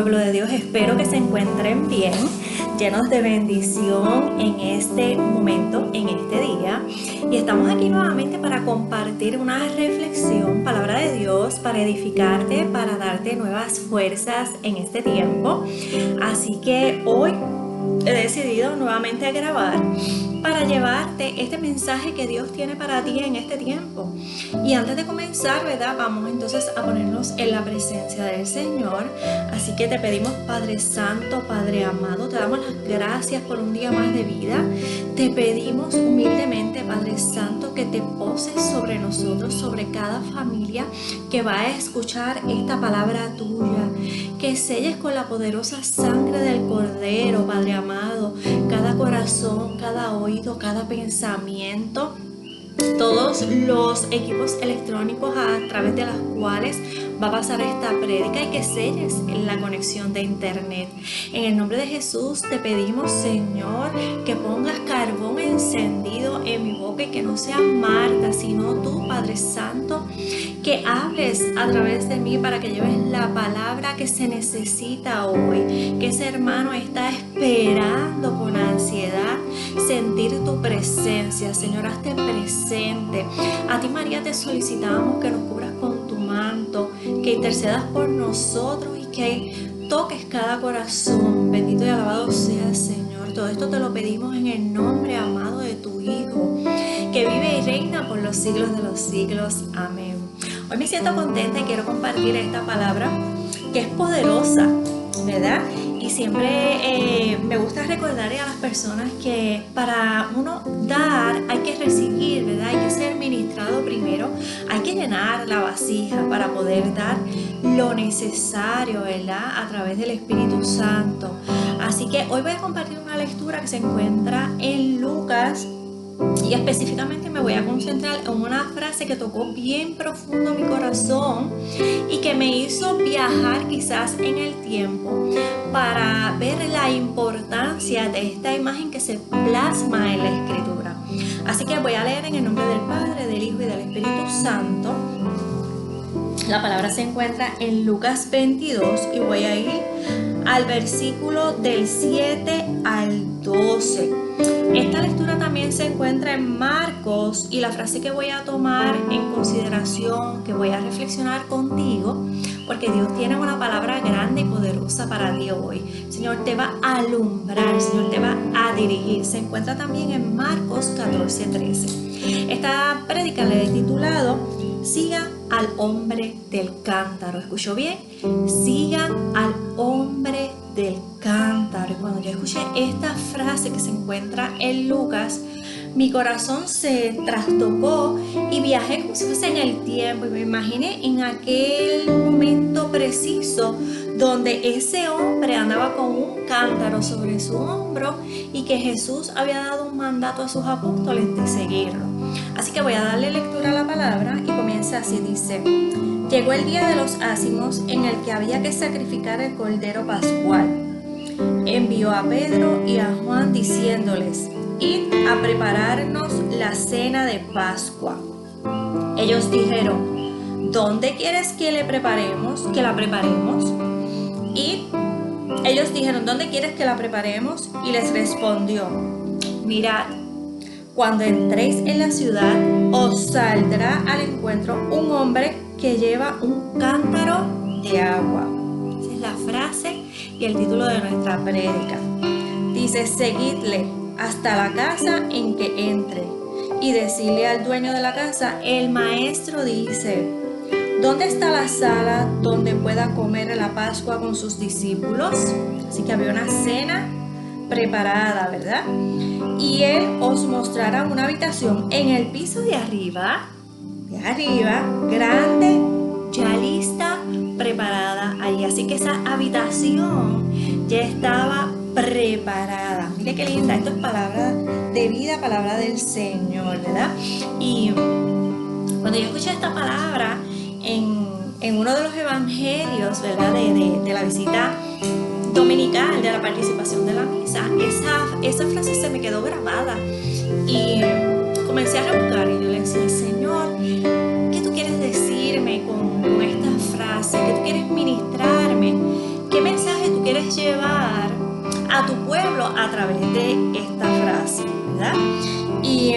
pueblo de Dios, espero que se encuentren bien, llenos de bendición en este momento, en este día. Y estamos aquí nuevamente para compartir una reflexión, palabra de Dios, para edificarte, para darte nuevas fuerzas en este tiempo. Así que hoy he decidido nuevamente grabar para llevarte este mensaje que Dios tiene para ti en este tiempo. Y antes de comenzar, ¿verdad? Vamos entonces a ponernos en la presencia del Señor. Así que te pedimos, Padre Santo, Padre amado, te damos las gracias por un día más de vida. Te pedimos humildemente, Padre Santo, que te poses sobre nosotros, sobre cada familia que va a escuchar esta palabra tuya, que selles con la poderosa sangre del Cordero, Padre amado, cada corazón, cada oído, cada pensamiento, todos los equipos electrónicos a través de los cuales va a pasar esta prédica, y que selles en la conexión de internet. En el nombre de Jesús te pedimos, Señor, que pongas carbón encendido en mi boca y que no sea Marta, sino tú, Padre Santo, que hables a través de mí para que lleves la palabra que se necesita hoy, que ese hermano está esperando con ansiedad sentir tu presencia. Señor, hazte presente. A ti, María, te solicitamos que nos cubras con tu manto, que intercedas por nosotros y que toques cada corazón. Bendito y alabado sea, Señor. Todo esto te lo pedimos en el nombre amado de tu Hijo, que vive y reina por los siglos de los siglos. Amén. Hoy me siento contenta y quiero compartir esta palabra que es poderosa, ¿verdad? Y siempre me gusta recordarle a las personas que para uno dar hay que recibir, ¿verdad? Hay que ser ministrado primero, hay que llenar la vasija para poder dar lo necesario, ¿verdad? A través del Espíritu Santo. Así que hoy voy a compartir una lectura que se encuentra en Lucas. Y específicamente me voy a concentrar en una frase que tocó bien profundo mi corazón y que me hizo viajar quizás en el tiempo para ver la importancia de esta imagen que se plasma en la Escritura. Así que voy a leer en el nombre del Padre, del Hijo y del Espíritu Santo. La palabra se encuentra en Lucas 22 y voy a ir al versículo del 7 al 12. Esta lectura también se encuentra en Marcos y la frase que voy a tomar en consideración, que voy a reflexionar contigo, porque Dios tiene una palabra grande y poderosa para ti hoy. El Señor te va a alumbrar, el Señor te va a dirigir. Se encuentra también en Marcos 14:13. Esta prédica le he titulado Sigan al hombre del cántaro. ¿Escuchó bien? Sigan al hombre del cántaro. Y cuando yo escuché esta frase que se encuentra en Lucas, mi corazón se trastocó y viajé como si fuese en el tiempo y me imaginé en aquel momento preciso donde ese hombre andaba con un cántaro sobre su hombro y que Jesús había dado un mandato a sus apóstoles de seguirlo. Así que voy a darle lectura a la palabra y comienza así, dice: Llegó el día de los ázimos en el que había que sacrificar el cordero pascual. Envió a Pedro y a Juan diciéndoles: Id a prepararnos la cena de Pascua. Ellos dijeron: ¿Dónde quieres que la preparemos? Ellos dijeron: ¿Dónde quieres que la preparemos? Y les respondió: Mirad, cuando entréis en la ciudad, os saldrá al encuentro un hombre que lleva un cántaro de agua. Esa es la frase y el título de nuestra prédica. Dice: seguidle hasta la casa en que entre y decirle al dueño de la casa: el maestro dice, ¿dónde está la sala donde pueda comer la Pascua con sus discípulos? Así que había una cena preparada, ¿verdad? Y él os mostrará una habitación en el piso de arriba, grande, ya lista, preparada allí. Así que esa habitación ya estaba preparada. Mire qué linda, esto es palabra de vida, palabra del Señor, ¿verdad? Y cuando yo escuché esta palabra en uno de los evangelios, ¿verdad? De la visita dominical, de la participación de la misa, esa frase se me quedó grabada y comencé a rebuscar y yo le decía: Señor, ¿qué tú quieres decirme con esta frase? ¿Qué tú quieres ministrarme? ¿Qué mensaje través de esta frase, ¿verdad? Y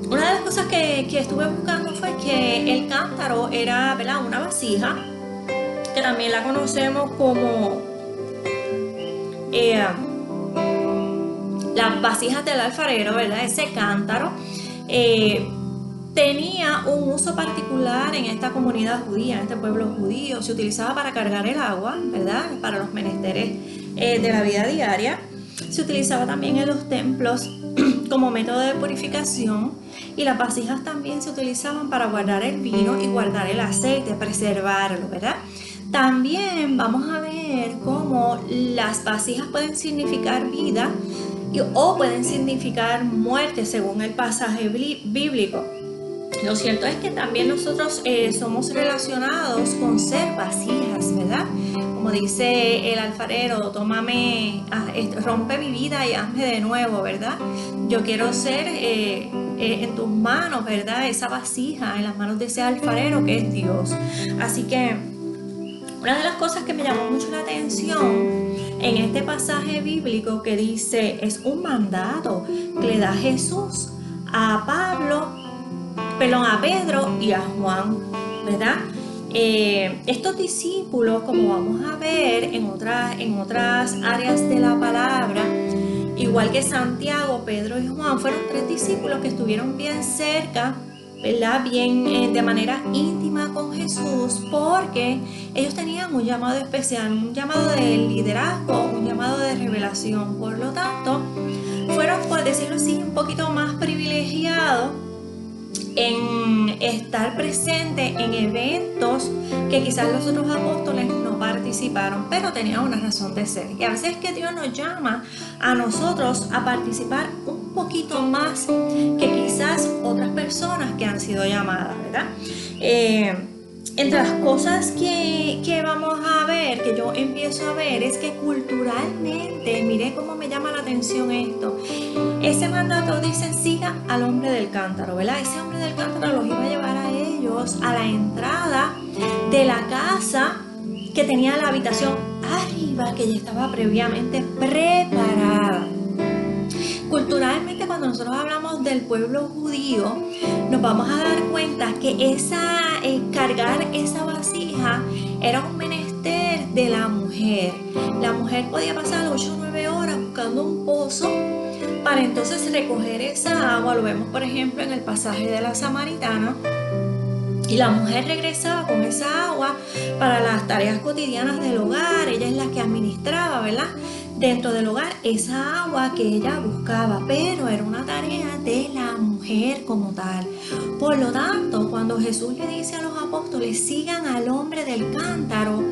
una de las cosas que estuve buscando fue que el cántaro era, ¿verdad?, una vasija, que también la conocemos como las vasijas del alfarero, ¿verdad? Ese cántaro tenía un uso particular en esta comunidad judía, en este pueblo judío. Se utilizaba para cargar el agua, ¿verdad?, para los menesteres de la vida diaria. Se utilizaba también en los templos como método de purificación, y las vasijas también se utilizaban para guardar el vino y guardar el aceite, preservarlo, ¿verdad? También vamos a ver cómo las vasijas pueden significar vida o pueden significar muerte según el pasaje bíblico. Lo cierto es que también nosotros somos relacionados con ser vasijas, ¿verdad? Como dice el alfarero, tómame, rompe mi vida y hazme de nuevo, ¿verdad? Yo quiero ser en tus manos, ¿verdad? Esa vasija en las manos de ese alfarero que es Dios. Así que una de las cosas que me llamó mucho la atención en este pasaje bíblico que dice, es un mandato que le da Jesús a Pedro y a Juan, ¿verdad? Estos discípulos, como vamos a ver en otras áreas de la palabra, igual que Santiago, Pedro y Juan, fueron 3 discípulos que estuvieron bien cerca, ¿verdad?, bien de manera íntima con Jesús, porque ellos tenían un llamado especial, un llamado de liderazgo, un llamado de revelación. Por lo tanto, fueron, por decirlo así, un poquito más privilegiados en estar presente en eventos que quizás los otros apóstoles no participaron, pero tenían una razón de ser. Y a veces es que Dios nos llama a nosotros a participar un poquito más que quizás otras personas que han sido llamadas, ¿verdad? Entre las cosas que vamos a ver, que yo empiezo a ver, es que culturalmente, mire cómo me llama la atención esto. Ese mandato dice, siga al hombre del cántaro, ¿verdad? Ese hombre del cántaro los iba a llevar a ellos a la entrada de la casa que tenía la habitación arriba, que ya estaba previamente preparada. Culturalmente, cuando nosotros hablamos del pueblo judío, nos vamos a dar cuenta que cargar esa vasija era un menester de la mujer. La mujer podía pasar 8 o 9 horas buscando un pozo para entonces recoger esa agua. Lo vemos, por ejemplo, en el pasaje de la Samaritana. Y la mujer regresaba con esa agua para las tareas cotidianas del hogar. Ella es la que administraba, ¿verdad?, dentro del hogar esa agua que ella buscaba, pero era una tarea de la mujer como tal. Por lo tanto, cuando Jesús le dice a los apóstoles, sigan al hombre del cántaro,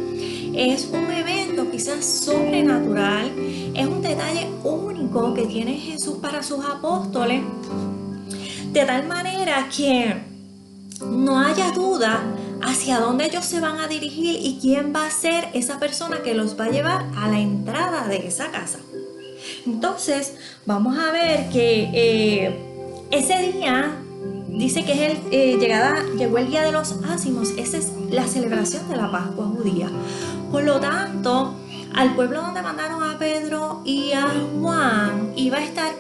es un evento quizás sobrenatural, es un detalle único que tiene Jesús para sus apóstoles, de tal manera que no haya duda hacia dónde ellos se van a dirigir y quién va a ser esa persona que los va a llevar a la entrada de esa casa. Entonces, vamos a ver que ese día, dice que llegó el día de los ázimos. Esa es la celebración de la Pascua judía. Por lo tanto, al pueblo donde mandaron a Pedro y a Juan, iba a estar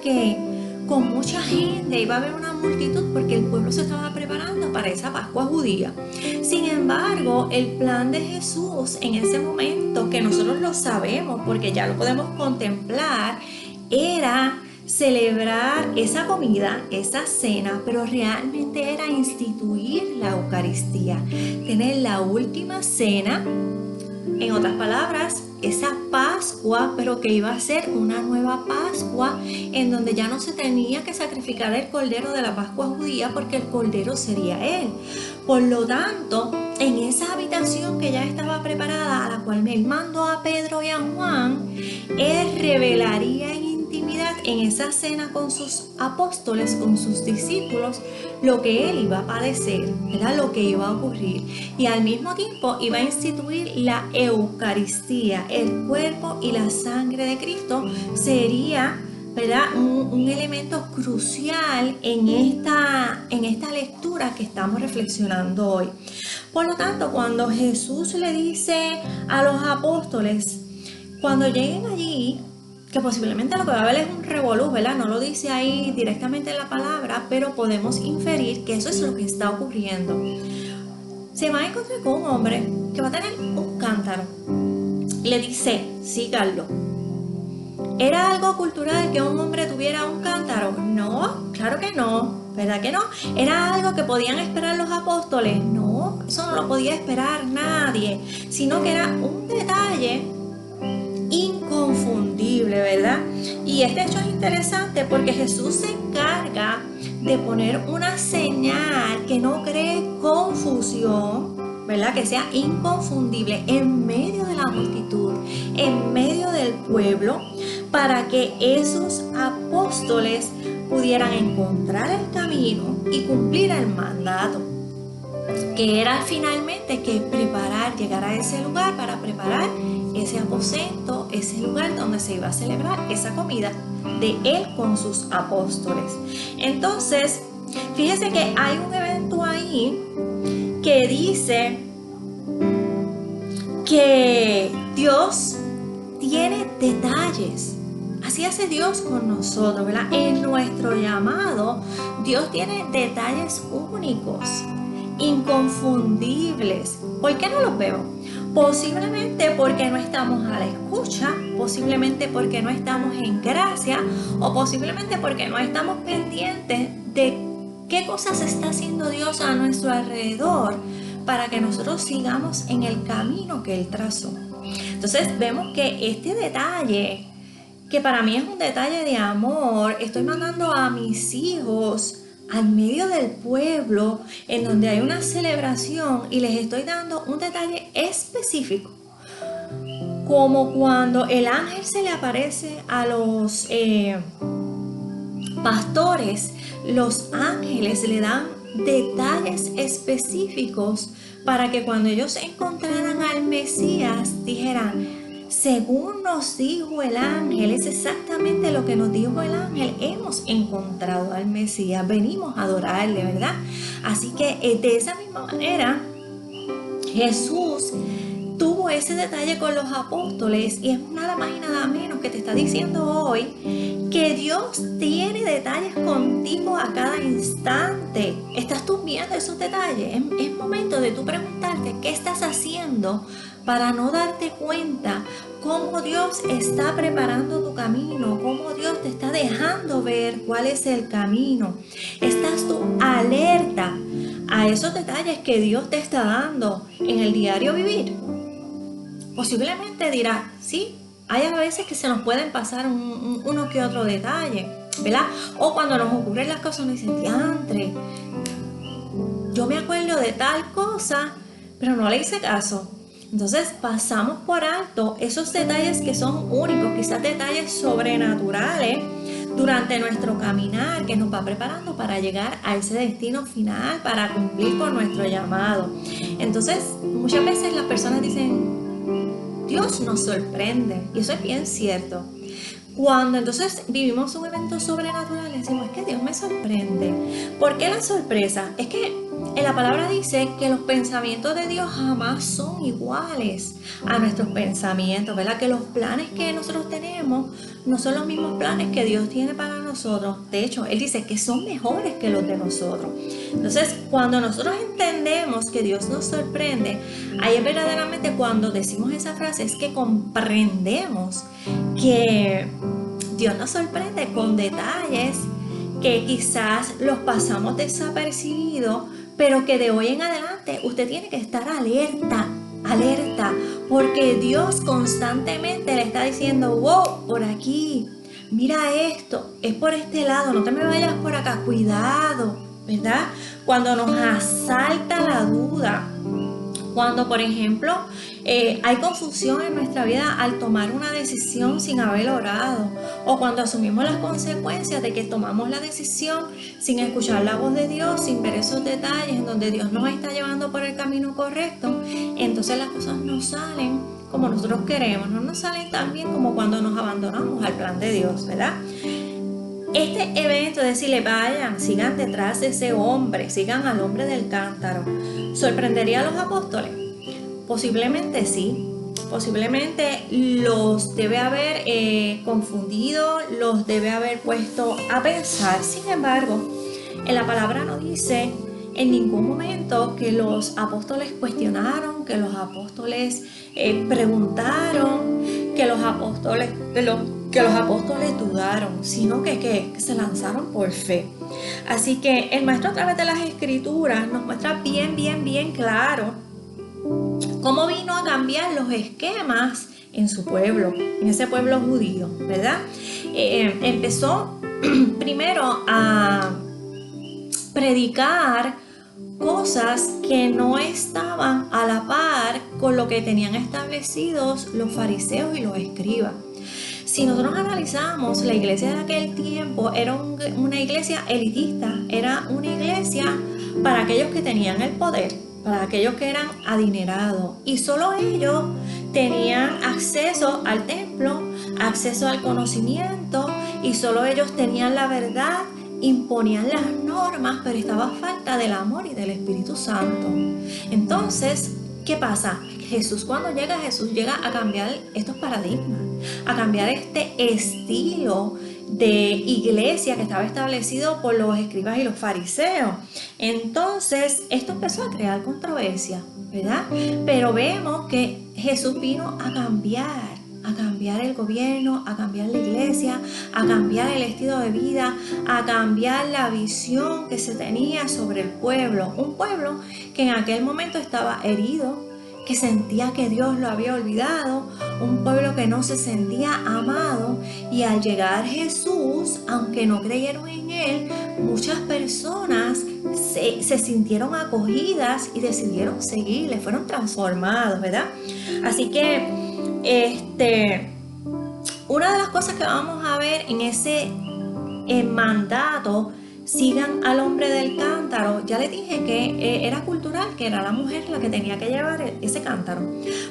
con mucha gente, iba a haber una multitud porque el pueblo se estaba preparando para esa Pascua judía. Sin embargo, el plan de Jesús en ese momento, que nosotros lo sabemos porque ya lo podemos contemplar, era celebrar esa comida, esa cena, pero realmente era instituir la Eucaristía, tener la última cena, en otras palabras, esa Pascua, pero que iba a ser una nueva Pascua en donde ya no se tenía que sacrificar el cordero de la Pascua judía porque el cordero sería él. Por lo tanto, en esa habitación que ya estaba preparada, a la cual me mandó a Pedro y a Juan, él revelaría en intimidad en esa cena con sus apóstoles, con sus discípulos, lo que él iba a padecer, ¿verdad?, lo que iba a ocurrir, y al mismo tiempo iba a instituir la Eucaristía, el cuerpo y la sangre de Cristo. Sería, ¿verdad?, un elemento crucial en esta lectura que estamos reflexionando hoy. Por lo tanto, cuando Jesús le dice a los apóstoles, cuando lleguen allí, que posiblemente lo que va a haber es un revolú, ¿verdad? No lo dice ahí directamente en la palabra, pero podemos inferir que eso es lo que está ocurriendo. Se va a encontrar con un hombre que va a tener un cántaro y le dice, síganlo. ¿Era algo cultural que un hombre tuviera un cántaro? No, claro que no, ¿verdad que no? ¿Era algo que podían esperar los apóstoles? No, eso no lo podía esperar nadie, sino que era un detalle inconfundible, ¿verdad? Y este hecho es interesante porque Jesús se encarga de poner una señal que no cree confusión, ¿verdad? Que sea inconfundible en medio de la multitud, en medio del pueblo, para que esos apóstoles pudieran encontrar el camino y cumplir el mandato, que era finalmente que llegar a ese lugar para preparar ese aposento, ese lugar donde se iba a celebrar esa comida de él con sus apóstoles. Entonces, fíjese que hay un evento ahí que dice que Dios tiene detalles. Así hace Dios con nosotros, ¿verdad? En nuestro llamado, Dios tiene detalles únicos, inconfundibles. ¿Por qué no los vemos? Posiblemente porque no estamos a la escucha, posiblemente porque no estamos en gracia, o posiblemente porque no estamos pendientes de qué cosas está haciendo Dios a nuestro alrededor para que nosotros sigamos en el camino que Él trazó. Entonces vemos que este detalle, que para mí es un detalle de amor, estoy mandando a mis hijos al medio del pueblo en donde hay una celebración y les estoy dando un detalle específico, como cuando el ángel se le aparece a los pastores. Los ángeles le dan detalles específicos para que cuando ellos encontraran al Mesías dijeran, según nos dijo el ángel, es exactamente lo que nos dijo el ángel, hemos encontrado al Mesías, venimos a adorarle, ¿verdad? Así que de esa misma manera Jesús tuvo ese detalle con los apóstoles, y es nada más y nada menos que te está diciendo hoy que Dios tiene detalles contigo a cada instante. ¿Estás tú viendo esos detalles? Es momento de tú preguntarte qué estás haciendo para no darte cuenta cómo Dios está preparando tu camino, cómo Dios te está dejando ver cuál es el camino. ¿Estás tú alerta a esos detalles que Dios te está dando en el diario vivir? Posiblemente dirás, sí, hay a veces que se nos pueden pasar uno que otro detalle, ¿verdad? O cuando nos ocurren las cosas, nos dicen, diantre, yo me acuerdo de tal cosa, pero no le hice caso. Entonces pasamos por alto esos detalles que son únicos, quizás detalles sobrenaturales durante nuestro caminar, que nos va preparando para llegar a ese destino final, para cumplir con nuestro llamado. Entonces muchas veces las personas dicen, Dios nos sorprende, y eso es bien cierto. Cuando entonces vivimos un evento sobrenatural, decimos, es que Dios me sorprende. ¿Por qué la sorpresa? Es que en la palabra dice que los pensamientos de Dios jamás son iguales a nuestros pensamientos, ¿verdad? Que los planes que nosotros tenemos no son los mismos planes que Dios tiene para nosotros. De hecho, Él dice que son mejores que los de nosotros. Entonces, cuando nosotros entendemos que Dios nos sorprende, ahí es verdaderamente cuando decimos esa frase, es que comprendemos que Dios nos sorprende con detalles que quizás los pasamos desapercibidos, pero que de hoy en adelante usted tiene que estar alerta, porque Dios constantemente le está diciendo, wow, por aquí, mira esto, es por este lado, no te me vayas por acá, cuidado, ¿verdad? Cuando nos asalta la duda, cuando por ejemplo hay confusión en nuestra vida al tomar una decisión sin haber orado, o cuando asumimos las consecuencias de que tomamos la decisión sin escuchar la voz de Dios, sin ver esos detalles en donde Dios nos está llevando por el camino correcto, entonces las cosas no salen como nosotros queremos, no nos salen tan bien como cuando nos abandonamos al plan de Dios, ¿verdad? Este evento de decirle, vayan, sigan detrás de ese hombre, sigan al hombre del cántaro, ¿sorprendería a los apóstoles? Posiblemente sí, posiblemente los debe haber confundido, los debe haber puesto a pensar. Sin embargo, en la palabra no dice en ningún momento que los apóstoles cuestionaron, que los apóstoles preguntaron, que los apóstoles dudaron, sino que se lanzaron por fe. Así que el maestro, a través de las escrituras, nos muestra bien claro cómo vino a cambiar los esquemas en su pueblo, en ese pueblo judío, ¿verdad? Empezó primero a predicar cosas que no estaban a la par con lo que tenían establecidos los fariseos y los escribas. Si nosotros analizamos, la iglesia de aquel tiempo era una iglesia elitista, era una iglesia para aquellos que tenían el poder, para aquellos que eran adinerados, y solo ellos tenían acceso al templo, acceso al conocimiento, y solo ellos tenían la verdad, imponían las normas, pero estaba falta del amor y del Espíritu Santo. Entonces, ¿qué pasa? Cuando llega Jesús llega a cambiar estos paradigmas, a cambiar este estilo de iglesia que estaba establecido por los escribas y los fariseos. Entonces, esto empezó a crear controversia, ¿verdad? Pero vemos que Jesús vino a cambiar el gobierno, a cambiar la iglesia, a cambiar el estilo de vida, a cambiar la visión que se tenía sobre el pueblo. Un pueblo que en aquel momento estaba herido, que sentía que Dios lo había olvidado, un pueblo que no se sentía amado, y al llegar Jesús, aunque no creyeron en Él, muchas personas se sintieron acogidas y decidieron seguirle, fueron transformados, ¿verdad? Así que una de las cosas que vamos a ver en ese mandato, sigan al hombre del cántaro, ya les dije que era cultural, que era la mujer la que tenía que llevar ese cántaro.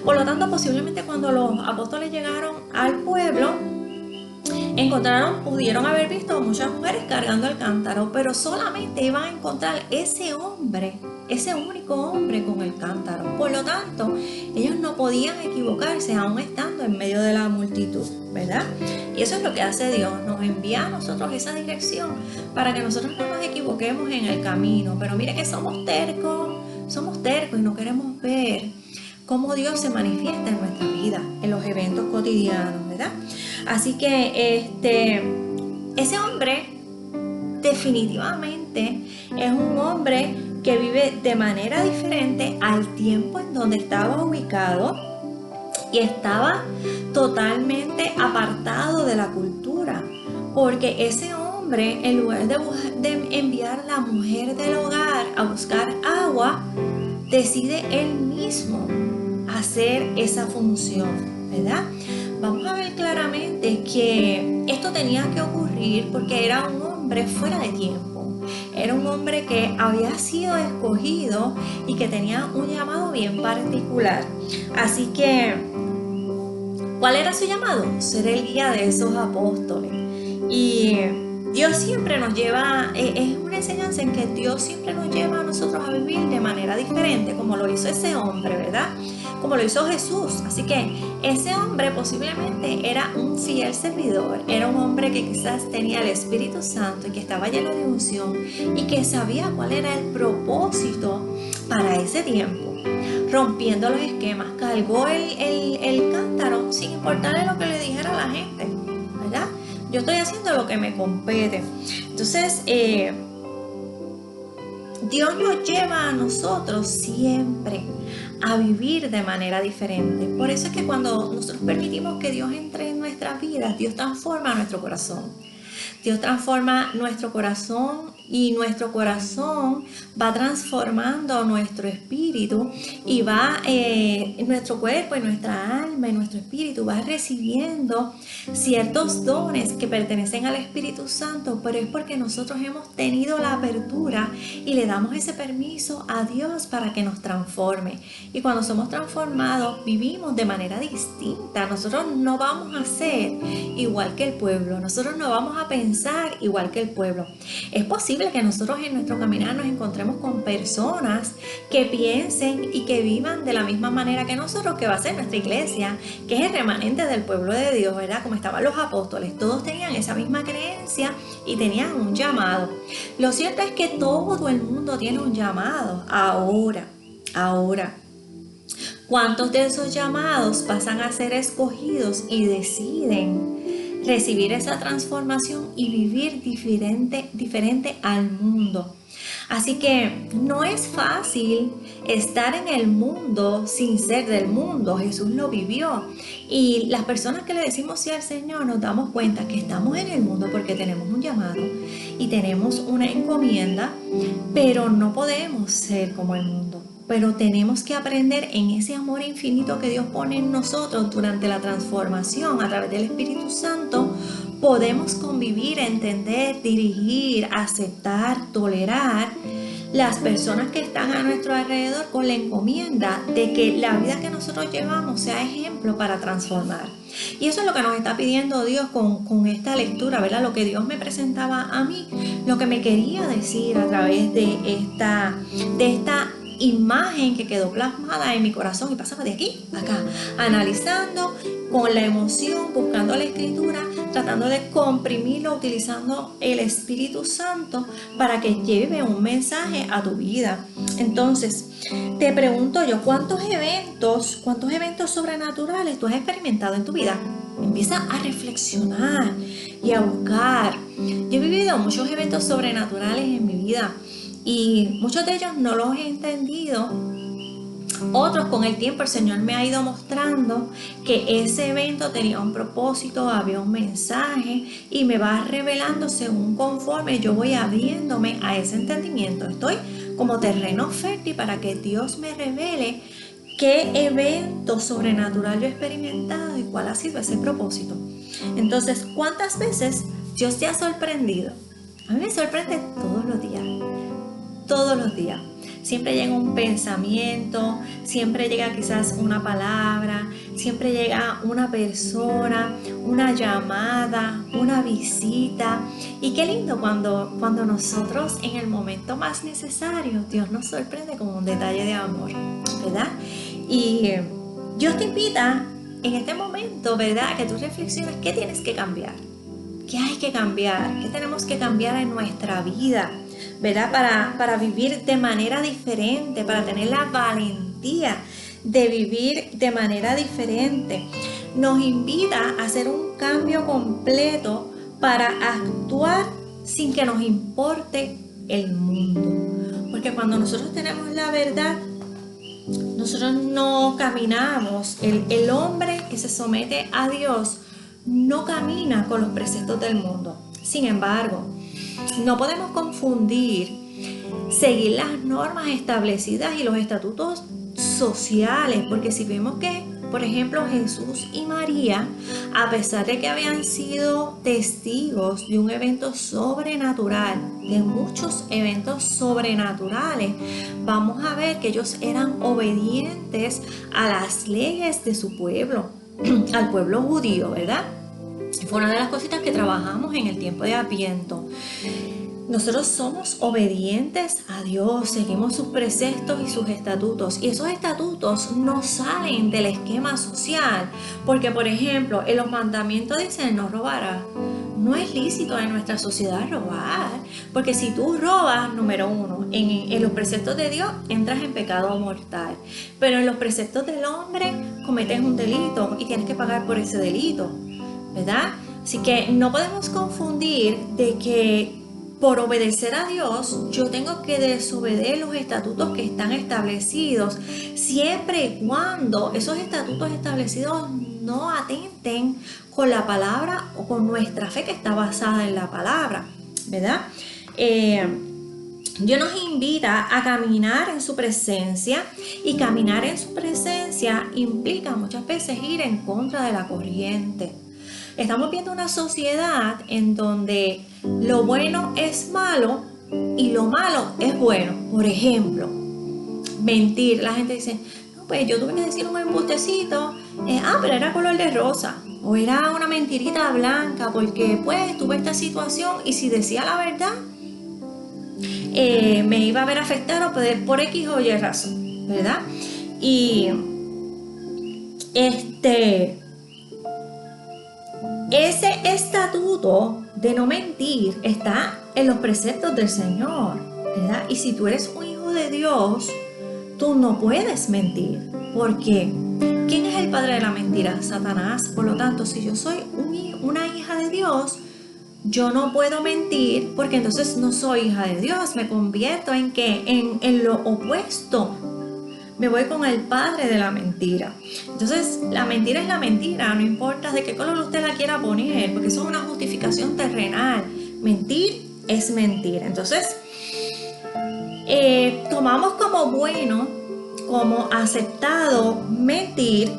Por lo tanto, posiblemente cuando los apóstoles llegaron al pueblo, pudieron haber visto muchas mujeres cargando el cántaro, pero solamente iban a encontrar ese único hombre con el cántaro. Por lo tanto, ellos no podían equivocarse aún estando en medio de la multitud, ¿verdad? Y eso es lo que hace Dios, nos envía a nosotros esa dirección para que nosotros no nos equivoquemos en el camino. Pero mire que somos tercos y no queremos ver cómo Dios se manifiesta en nuestra vida, en los eventos cotidianos, ¿verdad? Así que ese hombre definitivamente es un hombre que vive de manera diferente al tiempo en donde estaba ubicado, y estaba totalmente apartado de la cultura, porque ese hombre, en lugar de enviar a la mujer del hogar a buscar agua, decide él mismo hacer esa función, ¿verdad? Vamos a ver claramente que esto tenía que ocurrir porque era un hombre fuera de tiempo. Era un hombre que había sido escogido y que tenía un llamado bien particular. Así que, ¿cuál era su llamado? Ser el guía de esos apóstoles. Y Dios siempre nos lleva, es una enseñanza en que Dios siempre nos lleva a nosotros a vivir de manera diferente, como lo hizo ese hombre, ¿verdad? Como lo hizo Jesús. Así que ese hombre posiblemente era un fiel servidor, era un hombre que quizás tenía el Espíritu Santo y que estaba lleno de unción y que sabía cuál era el propósito para ese tiempo. Rompiendo los esquemas, cargó el cántaro sin importarle lo que le dijera la gente, ¿verdad? Yo estoy haciendo lo que me compete. Entonces, Dios nos lleva a nosotros siempre a vivir de manera diferente. Por eso es que cuando nosotros permitimos que Dios entre en nuestras vidas, Dios transforma nuestro corazón. Dios transforma nuestro corazón y nuestro corazón va transformando nuestro espíritu y va nuestro cuerpo y nuestra alma y nuestro espíritu va recibiendo ciertos dones que pertenecen al Espíritu Santo, pero es porque nosotros hemos tenido la apertura y le damos ese permiso a Dios para que nos transforme. Y cuando somos transformados vivimos de manera distinta. Nosotros no vamos a ser igual que el pueblo, nosotros no vamos a pensar pensar igual que el pueblo. Es posible que nosotros en nuestro caminar nos encontremos con personas que piensen y que vivan de la misma manera que nosotros, que va a ser nuestra iglesia, que es el remanente del pueblo de Dios, ¿verdad? Como estaban los apóstoles, todos tenían esa misma creencia y tenían un llamado. Lo cierto es que todo el mundo tiene un llamado. Ahora, ¿cuántos de esos llamados pasan a ser escogidos y deciden recibir esa transformación y vivir diferente al mundo? Así que no es fácil estar en el mundo sin ser del mundo. Jesús lo vivió. Y las personas que le decimos sí al Señor nos damos cuenta que estamos en el mundo porque tenemos un llamado y tenemos una encomienda, pero no podemos ser como el mundo. Pero tenemos que aprender en ese amor infinito que Dios pone en nosotros durante la transformación a través del Espíritu Santo. Podemos convivir, entender, dirigir, aceptar, tolerar las personas que están a nuestro alrededor con la encomienda de que la vida que nosotros llevamos sea ejemplo para transformar. Y eso es lo que nos está pidiendo Dios con esta lectura, ¿verdad? Lo que Dios me presentaba a mí, lo que me quería decir a través de esta imagen que quedó plasmada en mi corazón y pasaba de aquí a acá, analizando con la emoción, buscando la escritura, tratando de comprimirlo, utilizando el Espíritu Santo para que lleve un mensaje a tu vida. Entonces, te pregunto yo, ¿cuántos eventos sobrenaturales tú has experimentado en tu vida? Empieza a reflexionar y a buscar. Yo he vivido muchos eventos sobrenaturales en mi vida y muchos de ellos no los he entendido. Otros, con el tiempo, el Señor me ha ido mostrando que ese evento tenía un propósito, había un mensaje y me va revelando según conforme yo voy abriéndome a ese entendimiento. Estoy como terreno fértil para que Dios me revele qué evento sobrenatural yo he experimentado y cuál ha sido ese propósito. Entonces, ¿cuántas veces Dios te ha sorprendido? A mí me sorprende todos los días. Todos los días. Siempre llega un pensamiento, siempre llega quizás una palabra, siempre llega una persona, una llamada, una visita. Y qué lindo cuando nosotros en el momento más necesario, Dios nos sorprende con un detalle de amor, ¿verdad? Y Dios te invita en este momento, ¿verdad?, a que tú reflexiones qué tienes que cambiar, qué hay que cambiar, qué tenemos que cambiar en nuestra vida, ¿verdad? Para vivir de manera diferente, para tener la valentía de vivir de manera diferente. Nos invita a hacer un cambio completo para actuar sin que nos importe el mundo. Porque cuando nosotros tenemos la verdad, nosotros no caminamos. El hombre que se somete a Dios no camina con los preceptos del mundo. Sin embargo, no podemos confundir seguir las normas establecidas y los estatutos sociales, porque si vemos que, por ejemplo, Jesús y María, a pesar de que habían sido testigos de un evento sobrenatural, de muchos eventos sobrenaturales, vamos a ver que ellos eran obedientes a las leyes de su pueblo, al pueblo judío, ¿verdad? Fue una de las cositas que trabajamos en el tiempo de Adviento. Nosotros somos obedientes a Dios, seguimos sus preceptos y sus estatutos. Y esos estatutos no salen del esquema social. Porque, por ejemplo, en los mandamientos dicen no robarás. No es lícito en nuestra sociedad robar. Porque si tú robas, número uno, en los preceptos de Dios entras en pecado mortal. Pero en los preceptos del hombre cometes un delito y tienes que pagar por ese delito, ¿verdad? Así que no podemos confundir de que por obedecer a Dios yo tengo que desobedecer los estatutos que están establecidos, siempre y cuando esos estatutos establecidos no atenten con la palabra o con nuestra fe que está basada en la palabra, ¿verdad? Dios nos invita a caminar en su presencia, y caminar en su presencia implica muchas veces ir en contra de la corriente. Estamos viendo una sociedad en donde lo bueno es malo y lo malo es bueno. Por ejemplo, mentir. La gente dice, no, pues yo tuve que decir un embustecito, pero era color de rosa, o era una mentirita blanca, porque pues tuve esta situación y si decía la verdad, me iba a ver afectado por X o Y razón, ¿verdad? Y ese estatuto de no mentir está en los preceptos del Señor, ¿verdad? Y si tú eres un hijo de Dios, tú no puedes mentir. ¿Por qué? ¿Quién es el padre de la mentira? Satanás. Por lo tanto, si yo soy una hija de Dios, yo no puedo mentir porque entonces no soy hija de Dios. Me convierto en lo opuesto. Me voy con el padre de la mentira. Entonces, la mentira es la mentira, no importa de qué color usted la quiera poner, porque eso es una justificación terrenal. Mentir es mentir. Entonces, tomamos como bueno, como aceptado mentir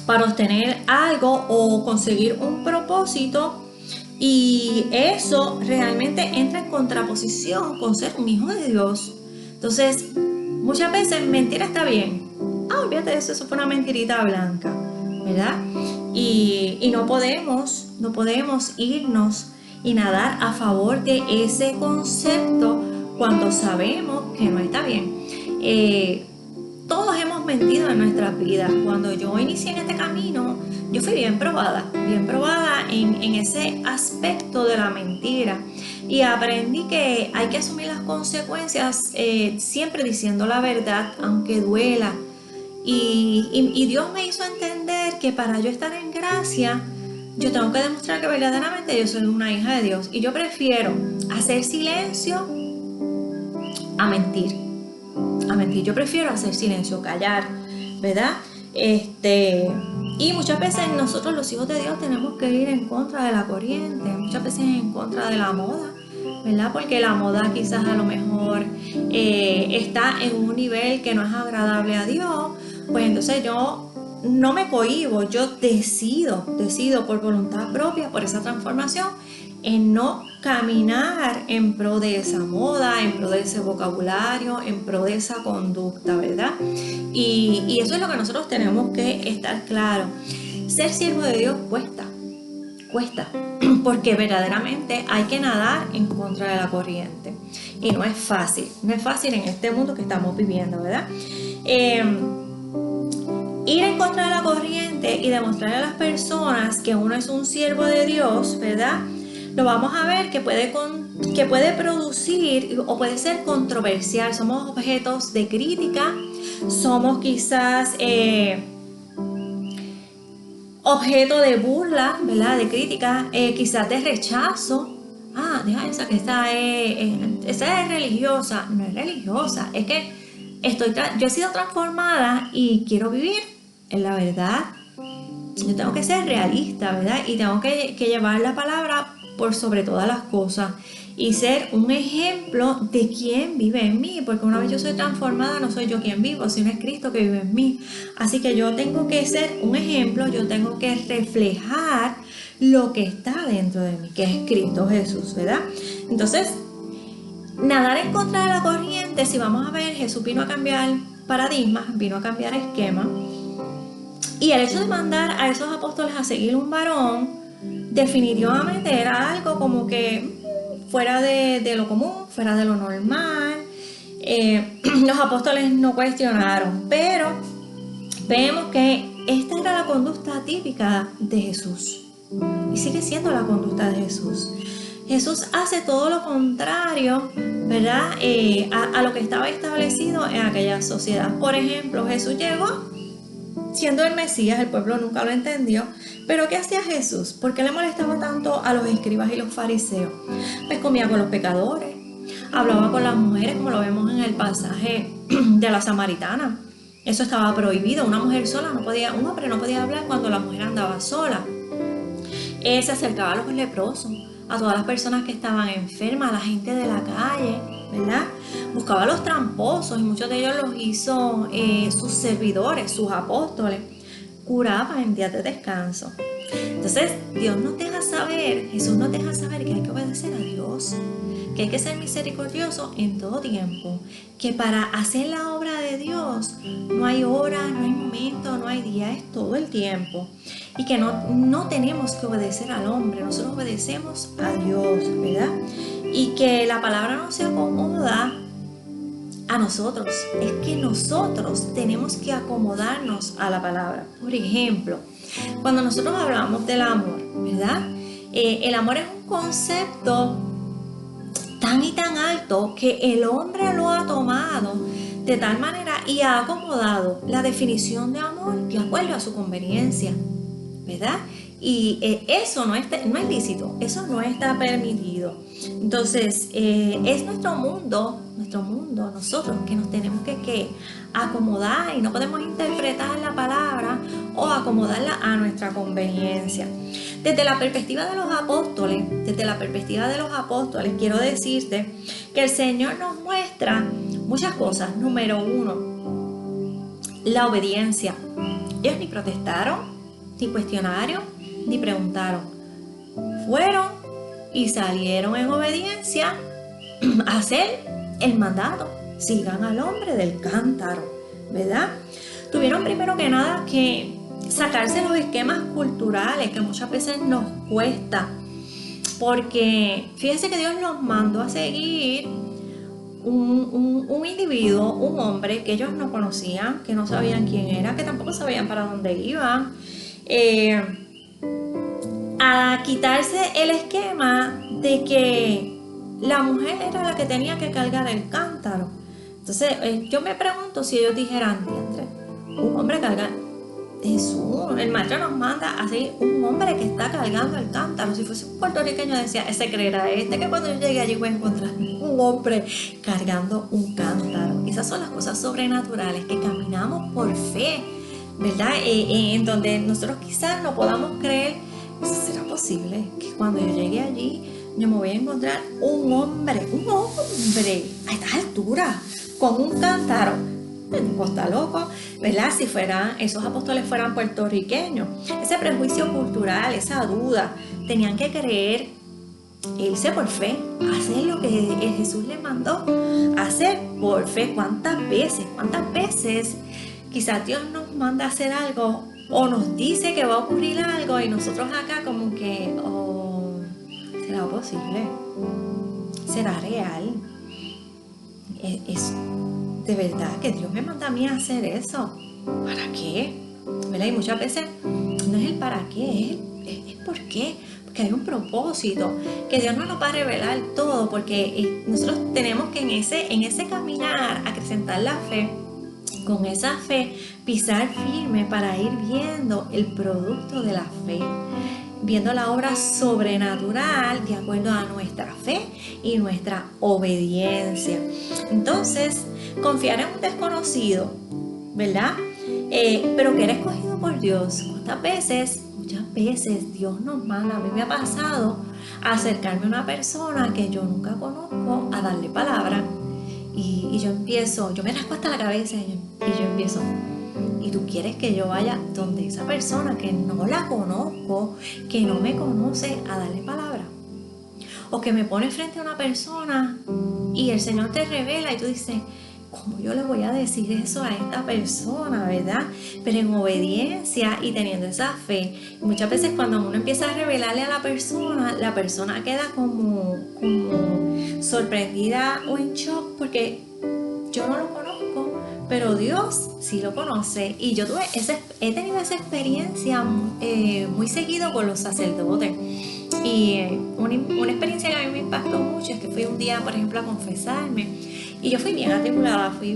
para obtener algo o conseguir un propósito, y eso realmente entra en contraposición con ser un hijo de Dios. Entonces, muchas veces mentir está bien. Olvídate de eso, eso fue una mentirita blanca, ¿verdad? Y no podemos irnos y nadar a favor de ese concepto cuando sabemos que no está bien. Todos hemos mentido en nuestras vidas. Cuando yo inicié en este camino, yo fui bien probada en ese aspecto de la mentira. Y aprendí que hay que asumir las consecuencias siempre diciendo la verdad, aunque duela. Y Dios me hizo entender que para yo estar en gracia, yo tengo que demostrar que verdaderamente yo soy una hija de Dios. Y yo prefiero hacer silencio a mentir. Yo prefiero hacer silencio, callar, ¿verdad? Y muchas veces nosotros los hijos de Dios tenemos que ir en contra de la corriente, muchas veces en contra de la moda, ¿verdad? Porque la moda quizás a lo mejor está en un nivel que no es agradable a Dios, pues entonces yo no me cohíbo, yo decido por voluntad propia, por esa transformación, en no caminar en pro de esa moda, en pro de ese vocabulario, en pro de esa conducta, ¿verdad? Y eso es lo que nosotros tenemos que estar claros. Ser siervo de Dios cuesta, porque verdaderamente hay que nadar en contra de la corriente. Y no es fácil en este mundo que estamos viviendo, ¿verdad? Ir en contra de la corriente y demostrarle a las personas que uno es un siervo de Dios, ¿verdad? Lo vamos a ver que puede producir o puede ser controversial. Somos objetos de crítica, somos quizás objeto de burla, ¿verdad? De crítica, quizás de rechazo. Deja esa que esa es religiosa. No es religiosa, es que yo he sido transformada y quiero vivir en la verdad. Yo tengo que ser realista, ¿verdad? Y tengo que llevar la palabra por sobre todas las cosas y ser un ejemplo de quien vive en mí, porque una vez yo soy transformada, no soy yo quien vivo, sino es Cristo que vive en mí. Así que yo tengo que ser un ejemplo, yo tengo que reflejar lo que está dentro de mí, que es Cristo Jesús, ¿verdad? Entonces, nadar en contra de la corriente, si vamos a ver, Jesús vino a cambiar paradigmas, vino a cambiar esquemas, y el hecho de mandar a esos apóstoles a seguir un varón, definitivamente era algo como que fuera de lo común, fuera de lo normal. Los apóstoles no cuestionaron, pero vemos que esta era la conducta típica de Jesús y sigue siendo la conducta de Jesús. Jesús hace todo lo contrario, ¿verdad? A lo que estaba establecido en aquella sociedad. Por ejemplo, Jesús llegó siendo el Mesías, el pueblo nunca lo entendió, pero ¿qué hacía Jesús? ¿Por qué le molestaba tanto a los escribas y los fariseos? Pues comía con los pecadores, hablaba con las mujeres, como lo vemos en el pasaje de la samaritana. Eso estaba prohibido. Una mujer sola un hombre no podía hablar cuando la mujer andaba sola. Se acercaba a los leprosos, a todas las personas que estaban enfermas, a la gente de la calle, ¿verdad? Buscaba a los tramposos y muchos de ellos los hizo sus servidores, sus apóstoles. Curaba en días de descanso. Entonces, Dios nos deja saber, Jesús nos deja saber que hay que obedecer a Dios, que hay que ser misericordioso en todo tiempo, que para hacer la obra de Dios no hay hora, no hay momento, no hay día, es todo el tiempo. Y que no tenemos que obedecer al hombre, nosotros obedecemos a Dios, ¿verdad? Y que la palabra no se acomoda a nosotros, es que nosotros tenemos que acomodarnos a la palabra. Por ejemplo, cuando nosotros hablamos del amor, ¿verdad? El amor es un concepto tan y tan alto que el hombre lo ha tomado de tal manera y ha acomodado la definición de amor de acuerdo a su conveniencia, ¿verdad? Y eso no es lícito, eso no está permitido. Entonces, es nuestro mundo, nosotros que nos tenemos que acomodar y no podemos interpretar la palabra o acomodarla a nuestra conveniencia. Desde la perspectiva de los apóstoles, quiero decirte que el Señor nos muestra muchas cosas. Número 1, la obediencia. Ellos ni protestaron, ni cuestionaron, ni preguntaron. Fueron y salieron en obediencia a hacer el mandato. Sigan al hombre del cántaro, ¿verdad? Tuvieron primero que nada que sacarse los esquemas culturales que muchas veces nos cuesta, porque fíjense que Dios los mandó a seguir un individuo, un hombre que ellos no conocían, que no sabían quién era, que tampoco sabían para dónde iban, a quitarse el esquema de que la mujer era la que tenía que cargar el cántaro. Entonces yo me pregunto si ellos dijeran, un hombre carga, Jesús, el maestro nos manda a seguir un hombre que está cargando el cántaro. Si fuese un puertorriqueño decía, ese creerá que cuando yo llegue allí voy a encontrar un hombre cargando un cántaro. Esas son las cosas sobrenaturales que caminamos por fe, ¿verdad? En donde nosotros quizás no podamos creer, ¿eso será posible? Que cuando yo llegue allí yo me voy a encontrar un hombre a estas alturas con un cántaro. El tipo está loco, ¿verdad? Si esos apóstoles fueran puertorriqueños, ese prejuicio cultural, esa duda, tenían que creer, irse por fe, hacer lo que Jesús les mandó, hacer por fe. ¿Cuántas veces quizás Dios nos manda a hacer algo o nos dice que va a ocurrir algo y nosotros acá como que, ¿será posible? ¿Será real? Es de verdad que Dios me manda a mí a hacer eso. ¿Para qué? ¿Verdad? Y muchas veces no es el para qué, es por qué. Porque hay un propósito, que Dios no nos va a revelar todo, porque nosotros tenemos que en ese caminar acrecentar la fe, con esa fe pisar firme para ir viendo el producto de la fe, viendo la obra sobrenatural de acuerdo a nuestra fe y nuestra obediencia. Entonces, confiar en un desconocido, ¿verdad? Pero que eres escogido por Dios. Muchas veces Dios nos manda. A mí me ha pasado a acercarme a una persona que yo nunca conozco, a darle palabra, y yo me rasco hasta la cabeza y yo empiezo, y tú quieres que yo vaya donde esa persona que no la conozco, que no me conoce, a darle palabra. O que me pone frente a una persona y el Señor te revela y tú dices, ¿cómo yo le voy a decir eso a esta persona, verdad? Pero en obediencia y teniendo esa fe. Y muchas veces cuando uno empieza a revelarle a la persona queda como sorprendida o en shock, porque yo no lo conozco, pero Dios sí lo conoce. Y yo he tenido esa experiencia muy seguido con los sacerdotes. Y una experiencia que a mí me impactó mucho es que fui un día, por ejemplo, a confesarme, y yo fui bien atribulada, fui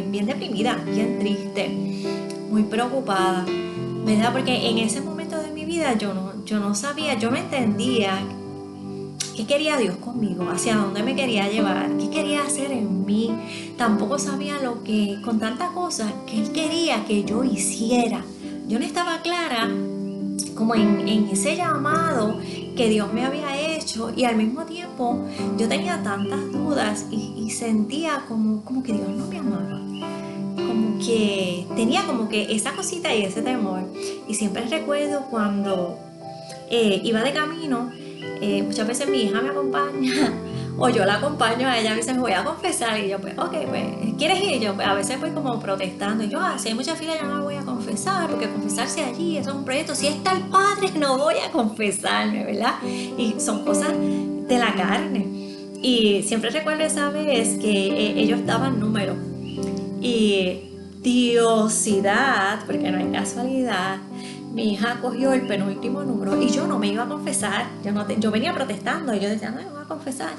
bien deprimida, bien triste, muy preocupada, ¿verdad? Porque en ese momento de mi vida yo no sabía, yo no entendía qué quería Dios conmigo, hacia dónde me quería llevar, qué quería hacer en mí. Tampoco sabía lo que, con tantas cosas que Él quería que yo hiciera. Yo no estaba clara como en ese llamado que Dios me había hecho, y al mismo tiempo yo tenía tantas dudas y sentía como que Dios no me amaba, como que tenía como que esa cosita y ese temor. Y siempre recuerdo cuando iba de camino, muchas veces mi hija me acompaña o yo la acompaño a ella, a veces me voy a confesar y yo pues, ok, pues, ¿quieres ir? Yo pues, a veces voy como protestando y yo, si hay mucha fila yo no me voy a confesar, porque confesarse allí es un proyecto, si está el Padre no voy a confesarme, ¿verdad? Y son cosas de la carne. Y siempre recuerdo esa vez que ellos daban números y diosidad, porque no hay casualidad, mi hija cogió el penúltimo número y yo no me iba a confesar, yo venía protestando y yo decía, no me voy a confesar,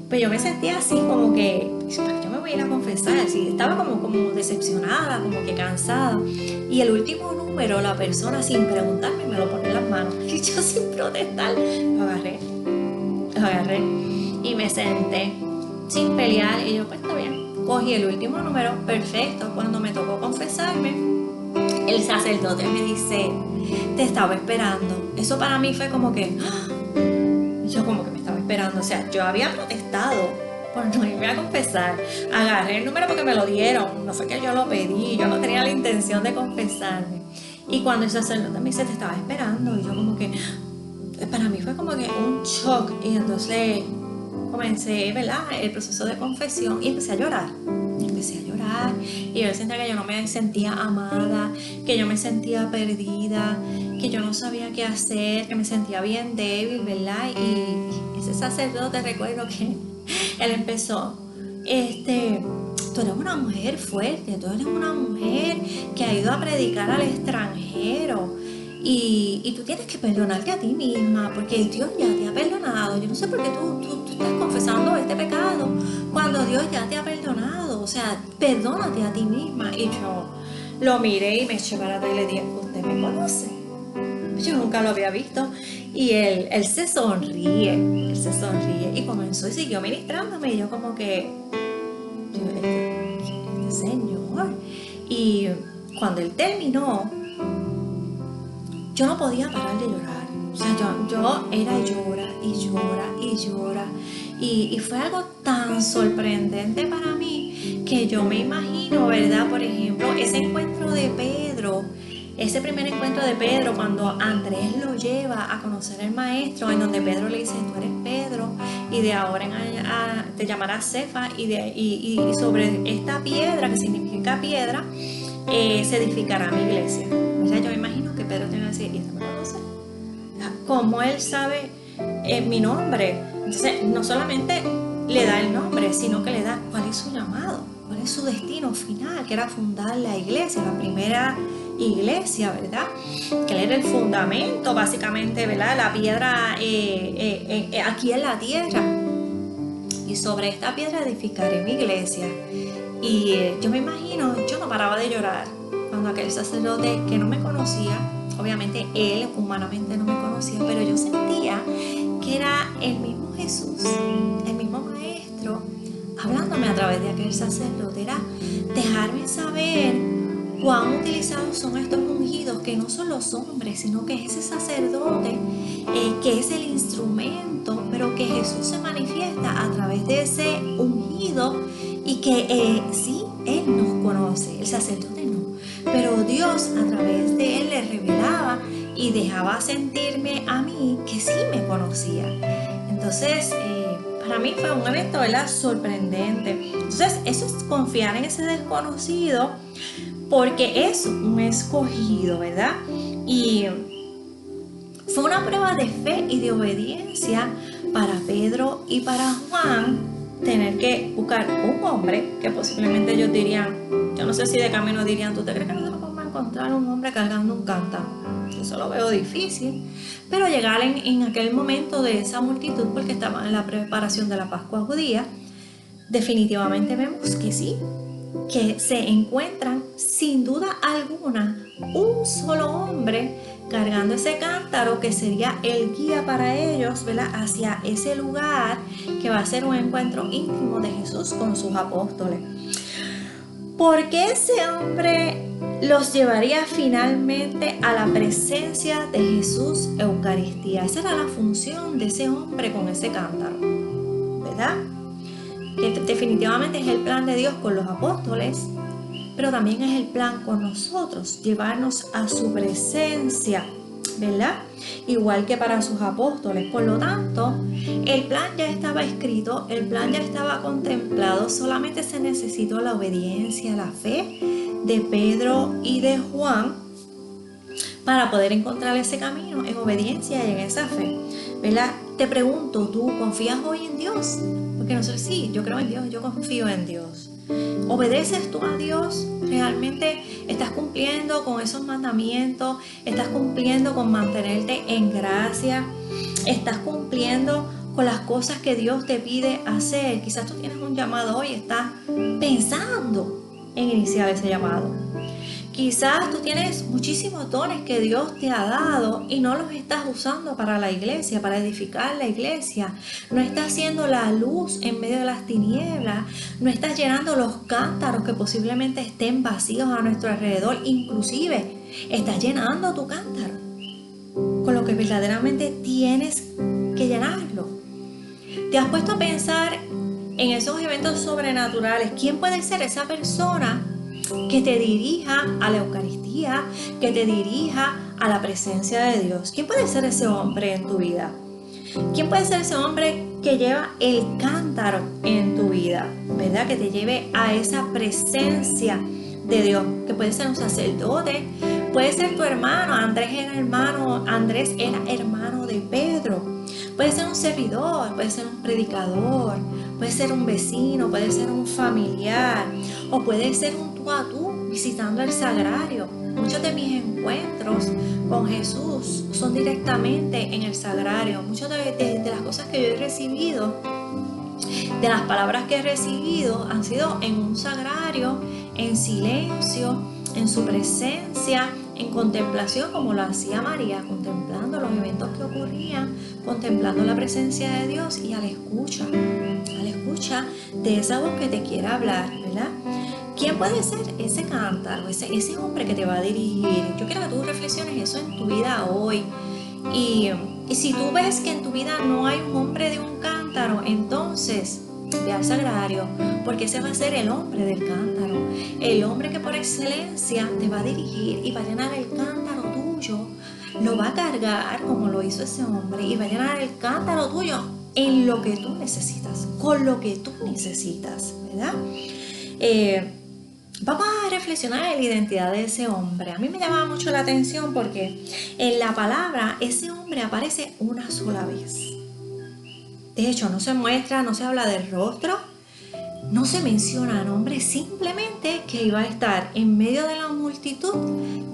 pero yo me sentía así como que, ¿para qué yo me voy a ir a confesar? Sí, estaba como decepcionada, como que cansada, y el último número la persona sin preguntarme me lo pone en las manos y yo sin protestar lo agarré y me senté sin pelear y yo pues está bien, cogí el último número, perfecto. Cuando me tocó confesarme, el sacerdote me dice, te estaba esperando. Eso para mí fue como que, yo como que me estaba esperando, o sea, yo había protestado por no irme a confesar, agarré el número porque me lo dieron, no fue que yo lo pedí, yo no tenía la intención de confesarme. Y cuando el sacerdote me dice, te estaba esperando, y yo como que, para mí fue como que un shock, y entonces comencé, ¿verdad?, el proceso de confesión y empecé a llorar. Y yo sentía que yo no me sentía amada, que yo me sentía perdida, que yo no sabía qué hacer, que me sentía bien débil, ¿verdad? Y ese sacerdote, recuerdo que él empezó, tú eres una mujer fuerte, tú eres una mujer que ha ido a predicar al extranjero. Y tú tienes que perdonarte a ti misma, porque Dios ya te ha perdonado. Yo no sé por qué tú estás confesando este pecado cuando Dios ya te ha perdonado. O sea, perdónate a ti misma. Y yo lo miré y me eché para atrás y le dije, ¿usted me conoce? Yo nunca lo había visto. Y él se sonríe, y comenzó y siguió ministrándome. Y yo como que, este señor. Y cuando él terminó, yo no podía parar de llorar. O sea, yo era llora. Y fue algo tan sorprendente para mí que yo me imagino, ¿verdad? Por ejemplo, ese encuentro de Pedro, ese primer encuentro de Pedro cuando Andrés lo lleva a conocer al maestro, en donde Pedro le dice, tú eres Pedro y de ahora en te llamarás Cefa, y sobre esta piedra, que significa piedra, se edificará mi iglesia. O sea, yo me imagino que Pedro tiene que decir, ¿y este me conoce? ¿Cómo él sabe mi nombre? Entonces, no solamente le da el nombre, sino que le da cuál es su llamado, cuál es su destino final, que era fundar la iglesia, la primera iglesia, ¿verdad? Que él era el fundamento, básicamente, ¿verdad? La piedra aquí en la tierra. Y sobre esta piedra edificaré mi iglesia. Y yo me imagino, yo no paraba de llorar cuando aquel sacerdote que no me conocía, obviamente él humanamente no me conocía, pero yo sentía que era el mismo Jesús, el mismo maestro, hablándome a través de aquel sacerdote. Era dejarme saber cuán utilizados son estos ungidos, que no son los hombres, sino que es ese sacerdote que es el instrumento, pero que Jesús se manifiesta a través de ese ungido, y que sí, Él nos conoce, el sacerdote no, pero Dios a través de Él le revelaba y dejaba sentirme a mí que sí me conocía. Entonces, para mí fue un evento, ¿verdad?, sorprendente. Entonces, eso es confiar en ese desconocido, porque es un escogido, ¿verdad? Y fue una prueba de fe y de obediencia para Pedro y para Juan, tener que buscar un hombre que posiblemente ellos dirían, yo no sé si de camino dirían, ¿tú te crees que nosotros vamos a encontrar un hombre cargando un cántaro? Eso lo veo difícil, pero llegar en aquel momento de esa multitud, porque estaban en la preparación de la Pascua judía, definitivamente vemos que sí, que se encuentran sin duda alguna un solo hombre cargando ese cántaro que sería el guía para ellos, ¿verdad?, hacia ese lugar que va a ser un encuentro íntimo de Jesús con sus apóstoles. Porque ese hombre los llevaría finalmente a la presencia de Jesús, Eucaristía. Esa era la función de ese hombre con ese cántaro, ¿verdad? Que definitivamente es el plan de Dios con los apóstoles, pero también es el plan con nosotros, llevarnos a su presencia ¿verdad? Igual que para sus apóstoles. Por lo tanto, el plan ya estaba escrito, el plan ya estaba contemplado, solamente se necesitó la obediencia, la fe de Pedro y de Juan para poder encontrar ese camino en obediencia y en esa fe, ¿verdad? Te pregunto, ¿tú confías hoy en Dios? Porque nosotros sí, yo creo en Dios, yo confío en Dios. ¿Obedeces tú a Dios? ¿Realmente estás cumpliendo con esos mandamientos? ¿Estás cumpliendo con mantenerte en gracia? ¿Estás cumpliendo con las cosas que Dios te pide hacer? Quizás tú tienes un llamado hoy y estás pensando en iniciar ese llamado. Quizás tú tienes muchísimos dones que Dios te ha dado y no los estás usando para la iglesia, para edificar la iglesia. No estás siendo la luz en medio de las tinieblas. No estás llenando los cántaros que posiblemente estén vacíos a nuestro alrededor. Inclusive, estás llenando tu cántaro con lo que verdaderamente tienes que llenarlo. ¿Te has puesto a pensar en esos eventos sobrenaturales? ¿Quién puede ser esa persona que te dirija a la Eucaristía, que te dirija a la presencia de Dios? ¿Quién puede ser ese hombre en tu vida? ¿Quién puede ser ese hombre que lleva el cántaro en tu vida? ¿Verdad? Que te lleve a esa presencia de Dios, que puede ser un sacerdote, puede ser tu hermano. Andrés era hermano de Pedro. Puede ser un servidor, puede ser un predicador, puede ser un vecino, puede ser un familiar, o puede ser un tú a tú visitando el sagrario. Muchos de mis encuentros con Jesús son directamente en el sagrario. Muchas de las cosas que yo he recibido, de las palabras que he recibido, han sido en un sagrario, en silencio, en su presencia, en contemplación, como lo hacía María, contemplando los eventos que ocurrían, contemplando la presencia de Dios y a la escucha de esa voz que te quiere hablar, ¿verdad? ¿Quién puede ser ese cántaro, ese hombre que te va a dirigir? Yo quiero que tú reflexiones eso en tu vida hoy. Y si tú ves que en tu vida no hay un hombre de un cántaro, entonces ve al sagrario, porque ese va a ser el hombre del cántaro, el hombre que por excelencia te va a dirigir y va a llenar el cántaro tuyo, lo va a cargar como lo hizo ese hombre y va a llenar el cántaro tuyo en lo que tú necesitas, con lo que tú necesitas, ¿verdad? Vamos a reflexionar en la identidad de ese hombre. A mí me llamaba mucho la atención porque en la palabra ese hombre aparece una sola vez. De hecho, no se muestra, no se habla del rostro, no se menciona nombre, simplemente que iba a estar en medio de la multitud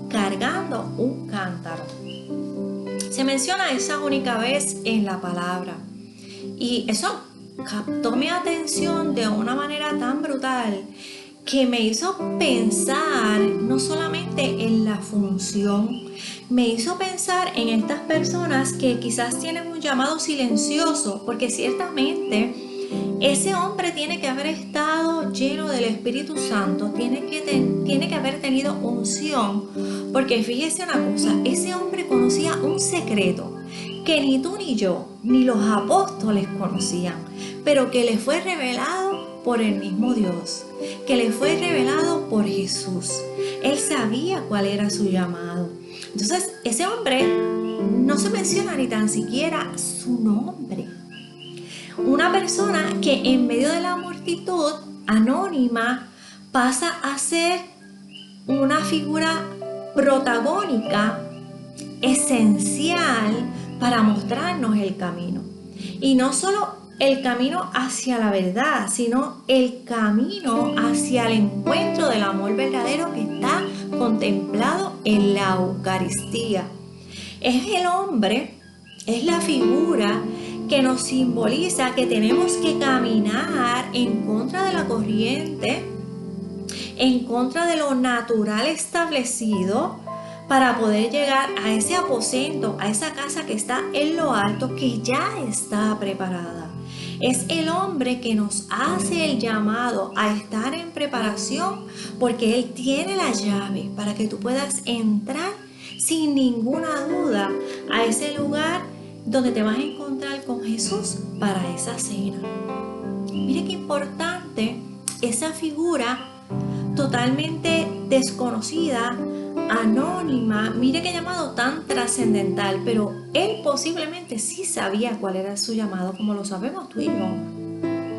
cargando un cántaro. Se menciona esa única vez en la palabra. Y eso captó mi atención de una manera tan brutal que me hizo pensar no solamente en la función, me hizo pensar en estas personas que quizás tienen un llamado silencioso, porque ciertamente ese hombre tiene que haber estado lleno del Espíritu Santo, tiene que haber tenido unción, porque fíjese una cosa, ese hombre conocía un secreto que ni tú ni yo, ni los apóstoles conocían, pero que le fue revelado por el mismo Dios, que le fue revelado por Jesús. Él sabía cuál era su llamado. Entonces, ese hombre no se menciona ni tan siquiera su nombre. Una persona que en medio de la multitud anónima pasa a ser una figura protagónica, esencial para mostrarnos el camino. Y no solo el camino hacia la verdad, sino el camino hacia el encuentro del amor verdadero que está contemplado en la Eucaristía. Es el hombre, es la figura que nos simboliza que tenemos que caminar en contra de la corriente, en contra de lo natural establecido, para poder llegar a ese aposento, a esa casa que está en lo alto, que ya está preparada. Es el hombre que nos hace el llamado a estar en preparación, porque Él tiene la llave para que tú puedas entrar sin ninguna duda a ese lugar donde te vas a encontrar con Jesús para esa cena. Mire qué importante esa figura totalmente desconocida, anónima. Mire qué llamado tan trascendental, pero él posiblemente sí sabía cuál era su llamado, como lo sabemos tú y yo.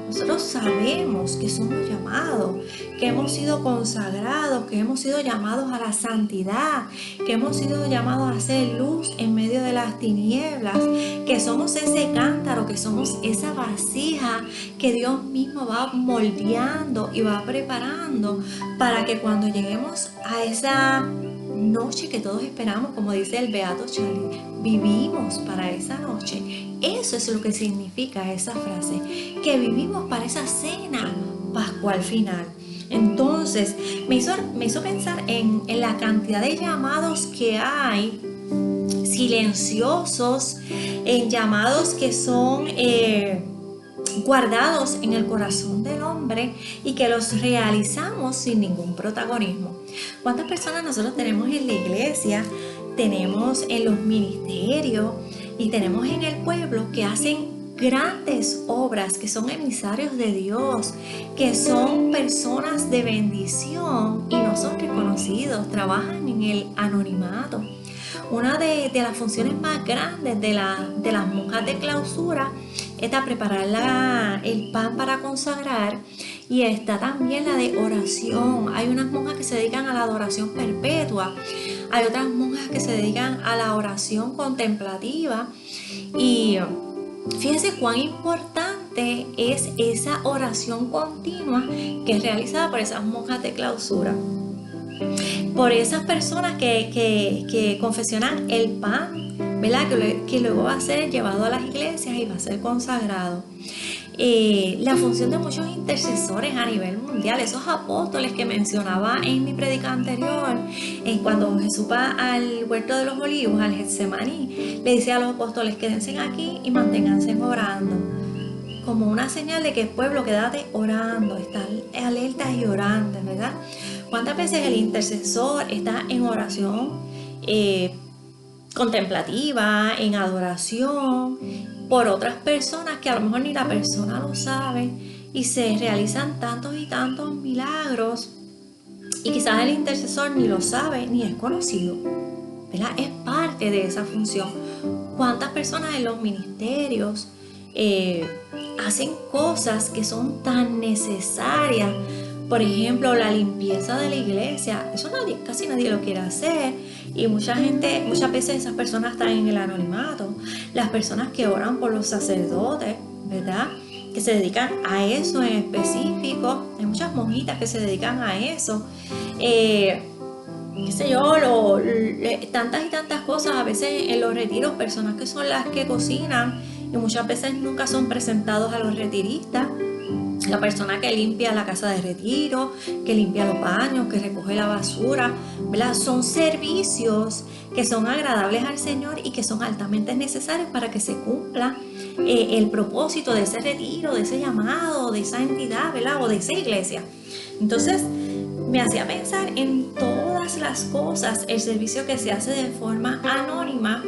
Nosotros sabemos que somos llamados, que hemos sido consagrados, que hemos sido llamados a la santidad, que hemos sido llamados a hacer luz en medio de las tinieblas, que somos ese cántaro, que somos esa vasija que Dios mismo va moldeando y va preparando para que cuando lleguemos a esa noche que todos esperamos, como dice el Beato Charlie, vivimos para esa noche. Eso es lo que significa esa frase, que vivimos para esa cena pascual final. Entonces me hizo pensar en la cantidad de llamados que hay, silenciosos, en llamados que son guardados en el corazón del hombre y que los realizamos sin ningún protagonismo. ¿Cuántas personas nosotros tenemos en la iglesia, tenemos en los ministerios y tenemos en el pueblo que hacen grandes obras, que son emisarios de Dios, que son personas de bendición y no son reconocidos, trabajan en el anonimato? Una de las funciones más grandes de las monjas de clausura está preparar el pan para consagrar, y está también la de oración. Hay unas monjas que se dedican a la adoración perpetua, hay otras monjas que se dedican a la oración contemplativa, y fíjense cuán importante es esa oración continua que es realizada por esas monjas de clausura, por esas personas que confeccionan el pan, ¿verdad? Que luego va a ser llevado a las iglesias y va a ser consagrado. La función de muchos intercesores a nivel mundial, esos apóstoles que mencionaba en mi prédica anterior, cuando Jesús va al huerto de los olivos, al Getsemaní, le dice a los apóstoles: quédense aquí y manténganse orando, como una señal de que el pueblo, quédate orando, está alerta y orando, ¿verdad? ¿Cuántas veces el intercesor está en oración contemplativa, en adoración por otras personas que a lo mejor ni la persona lo sabe, y se realizan tantos y tantos milagros y quizás el intercesor ni lo sabe ni es conocido, ¿verdad? Es parte de esa función. ¿Cuántas personas en los ministerios hacen cosas que son tan necesarias? Por ejemplo, la limpieza de la iglesia, eso casi nadie lo quiere hacer, y muchas veces esas personas están en el anonimato. Las personas que oran por los sacerdotes, ¿verdad?, que se dedican a eso en específico. Hay muchas monjitas que se dedican a eso. Qué sé yo, tantas y tantas cosas. A veces en los retiros, personas que son las que cocinan y muchas veces nunca son presentados a los retiristas. La persona que limpia la casa de retiro, que limpia los baños, que recoge la basura, ¿verdad? Son servicios que son agradables al Señor y que son altamente necesarios para que se cumpla el propósito de ese retiro, de ese llamado, de esa entidad, ¿verdad?, o de esa iglesia. Entonces me hacía pensar en todas las cosas, el servicio que se hace de forma anónima,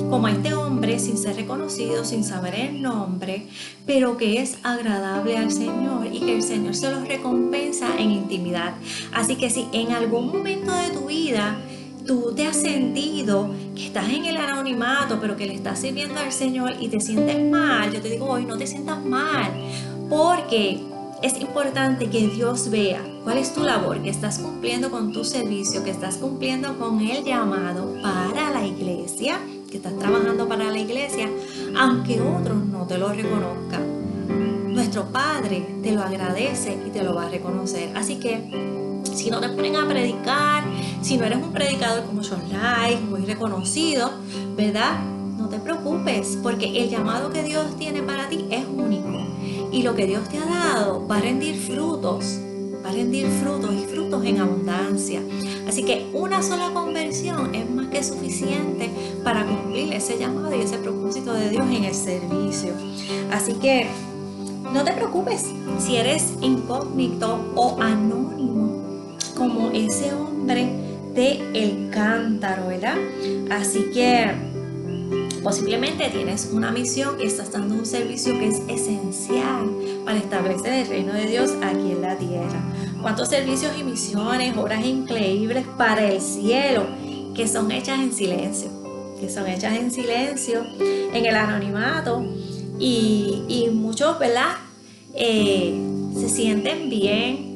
como este hombre, sin ser reconocido, sin saber el nombre, pero que es agradable al Señor y que el Señor se los recompensa en intimidad. Así que si en algún momento de tu vida tú te has sentido que estás en el anonimato, pero que le estás sirviendo al Señor y te sientes mal, yo te digo hoy, no te sientas mal, porque es importante que Dios vea cuál es tu labor, que estás cumpliendo con tu servicio, que estás cumpliendo con el llamado para la iglesia, que estás trabajando para la iglesia, aunque otros no te lo reconozcan. Nuestro Padre te lo agradece y te lo va a reconocer. Así que si no te ponen a predicar, si no eres un predicador como John Light, muy reconocido, ¿verdad?, no te preocupes, porque el llamado que Dios tiene para ti es único. Y lo que Dios te ha dado va a rendir frutos, y frutos en abundancia. Así que una sola conversión es más que suficiente para cumplir ese llamado y ese propósito de Dios en el servicio. Así que no te preocupes si eres incógnito o anónimo, como ese hombre de el cántaro, ¿verdad? Así que posiblemente tienes una misión y estás dando un servicio que es esencial para establecer el reino de Dios aquí en la tierra. cuántos servicios y misiones, obras increíbles para el cielo, que son hechas en silencio, en el anonimato, y muchos, ¿verdad? Se sienten bien.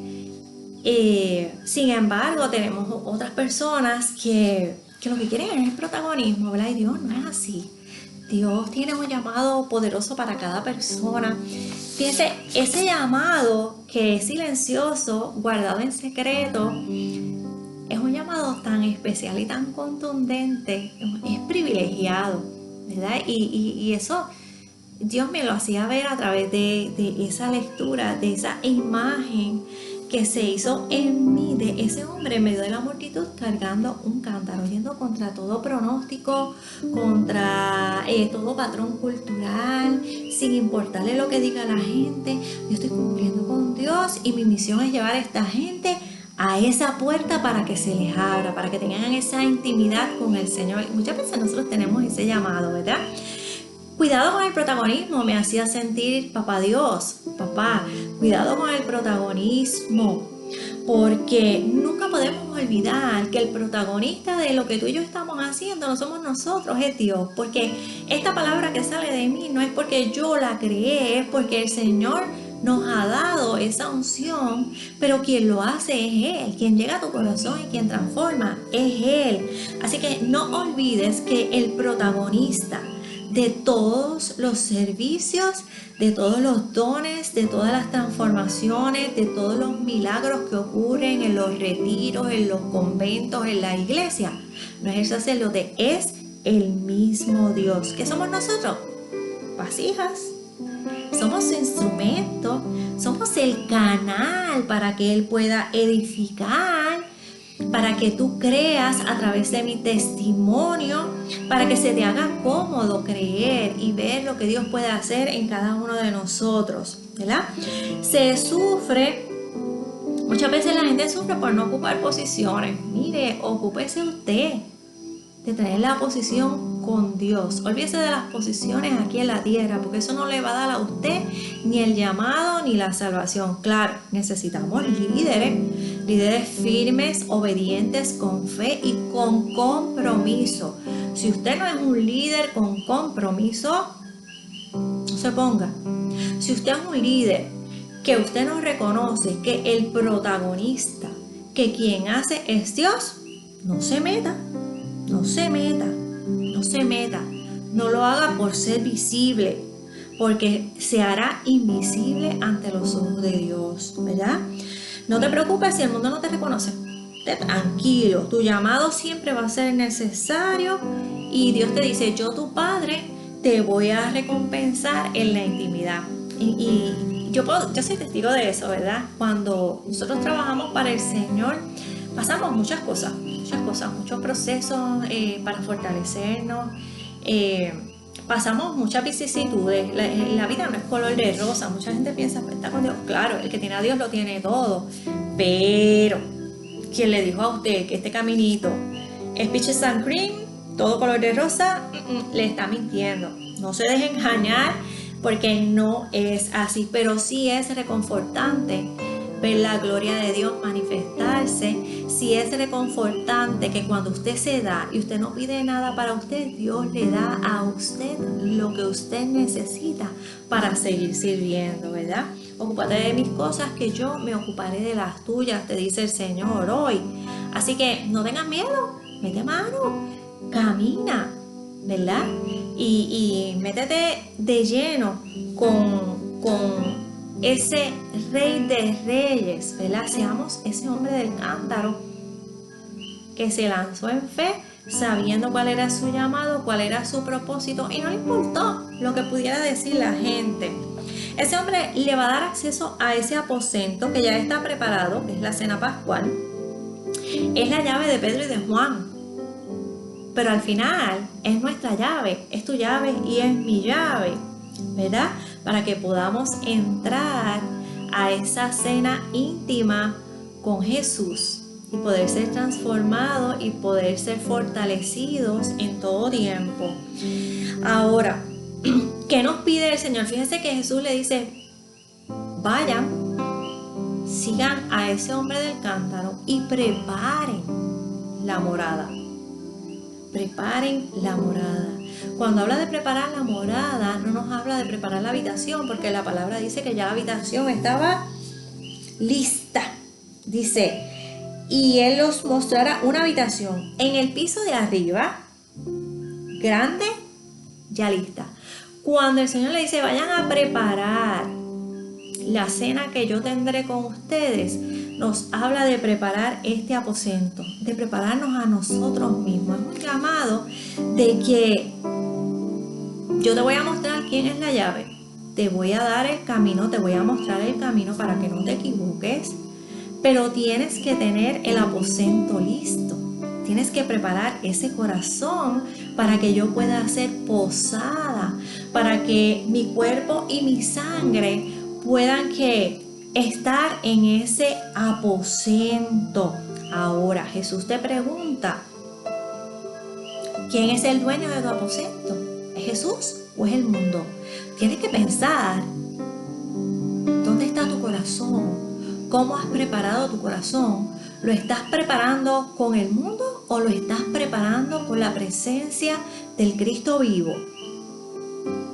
Sin embargo, tenemos otras personas que lo que quieren es el protagonismo, ¿verdad? Y Dios no es así. Dios tiene un llamado poderoso para cada persona. Fíjense, ese llamado que es silencioso, guardado en secreto, es un llamado tan especial y tan contundente, es privilegiado, ¿verdad? Y eso Dios me lo hacía ver a través de esa lectura, de esa imagen que se hizo en mí, de ese hombre en medio de la multitud cargando un cántaro, yendo contra todo pronóstico, contra todo patrón cultural, sin importarle lo que diga la gente. Yo estoy cumpliendo con Dios y mi misión es llevar a esta gente a esa puerta para que se les abra, para que tengan esa intimidad con el Señor. Muchas veces nosotros tenemos ese llamado, ¿verdad? Cuidado con el protagonismo, me hacía sentir papá Dios, papá, cuidado con el protagonismo, porque nunca podemos olvidar que el protagonista de lo que tú y yo estamos haciendo no somos nosotros, es Dios, porque esta palabra que sale de mí no es porque yo la creé, es porque el Señor nos ha dado esa unción, pero quien lo hace es Él, quien llega a tu corazón y quien transforma es Él. Así que no olvides que el protagonista de todos los servicios, de todos los dones, de todas las transformaciones, de todos los milagros que ocurren en los retiros, en los conventos, en la iglesia, no es el sacerdote, es el mismo Dios. ¿Qué somos nosotros? Vasijas. Somos su instrumento, somos el canal para que Él pueda edificar, para que tú creas a través de mi testimonio, para que se te haga cómodo creer y ver lo que Dios puede hacer en cada uno de nosotros, ¿verdad? Se sufre, muchas veces la gente sufre por no ocupar posiciones. Mire, ocúpese usted de tener la posición con Dios. Olvídese de las posiciones aquí en la tierra, porque eso no le va a dar a usted ni el llamado ni la salvación. Claro, necesitamos líderes firmes, obedientes, con fe y con compromiso. Si usted no es un líder con compromiso, no se ponga. Si usted es un líder que usted no reconoce que el protagonista, que quien hace es Dios, no se meta. No lo haga por ser visible, porque se hará invisible ante los ojos de Dios, ¿verdad? No te preocupes si el mundo no te reconoce. Tranquilo, tu llamado siempre va a ser necesario y Dios te dice, yo tu Padre te voy a recompensar en la intimidad. Y yo soy testigo de eso, ¿verdad? Cuando nosotros trabajamos para el Señor, pasamos muchos procesos para fortalecernos, pasamos muchas vicisitudes. La vida no es color de rosa. Mucha gente piensa, pues está con Dios. Claro, el que tiene a Dios lo tiene todo, pero quien le dijo a usted que este caminito es peaches and cream, todo color de rosa, le está mintiendo. No se deje engañar, porque no es así, pero sí es reconfortante ver la gloria de Dios manifestarse. Si es reconfortante que cuando usted se da y usted no pide nada para usted, Dios le da a usted lo que usted necesita para seguir sirviendo, ¿verdad? Ocúpate de mis cosas, que yo me ocuparé de las tuyas, te dice el Señor hoy. Así que no tengas miedo, mete mano, camina, ¿verdad? Y métete de lleno con ese Rey de Reyes, ¿verdad? Seamos ese hombre del cántaro que se lanzó en fe, sabiendo cuál era su llamado, cuál era su propósito, y no le importó lo que pudiera decir la gente. Ese hombre le va a dar acceso a ese aposento que ya está preparado, que es la cena pascual. Es la llave de Pedro y de Juan, pero al final es nuestra llave, es tu llave y es mi llave, ¿verdad? Para que podamos entrar a esa cena íntima con Jesús y poder ser transformados y poder ser fortalecidos en todo tiempo. Ahora, ¿qué nos pide el Señor? Fíjense que Jesús le dice, vayan, sigan a ese hombre del cántaro y preparen la morada. Preparen la morada. Cuando habla de preparar la morada, no nos habla de preparar la habitación, porque la palabra dice que ya la habitación estaba lista. Dice, y Él os mostrará una habitación en el piso de arriba, grande, ya lista. Cuando el Señor le dice, vayan a preparar la cena que yo tendré con ustedes, nos habla de preparar este aposento, de prepararnos a nosotros mismos. Es un llamado de que yo te voy a mostrar quién es la llave, te voy a dar el camino, te voy a mostrar el camino para que no te equivoques, pero tienes que tener el aposento listo. Tienes que preparar ese corazón para que yo pueda hacer posada, para que mi cuerpo y mi sangre puedan estar en ese aposento. Ahora Jesús te pregunta, ¿quién es el dueño de tu aposento? ¿Es Jesús o es el mundo? Tienes que pensar, ¿dónde está tu corazón? ¿Cómo has preparado tu corazón? ¿Lo estás preparando con el mundo o lo estás preparando con la presencia del Cristo vivo?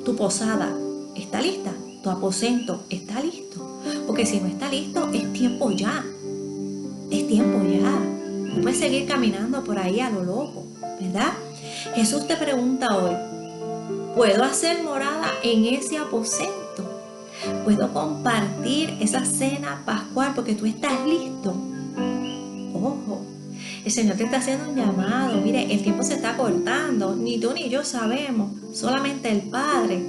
Tu posada está lista, tu aposento está listo, porque si no está listo es tiempo ya, no puedes seguir caminando por ahí a lo loco, ¿verdad? Jesús te pregunta hoy, ¿puedo hacer morada en ese aposento? ¿Puedo compartir esa cena pascual porque tú estás listo? Ojo, el Señor te está haciendo un llamado. Mire, el tiempo se está cortando, ni tú ni yo sabemos, solamente el Padre.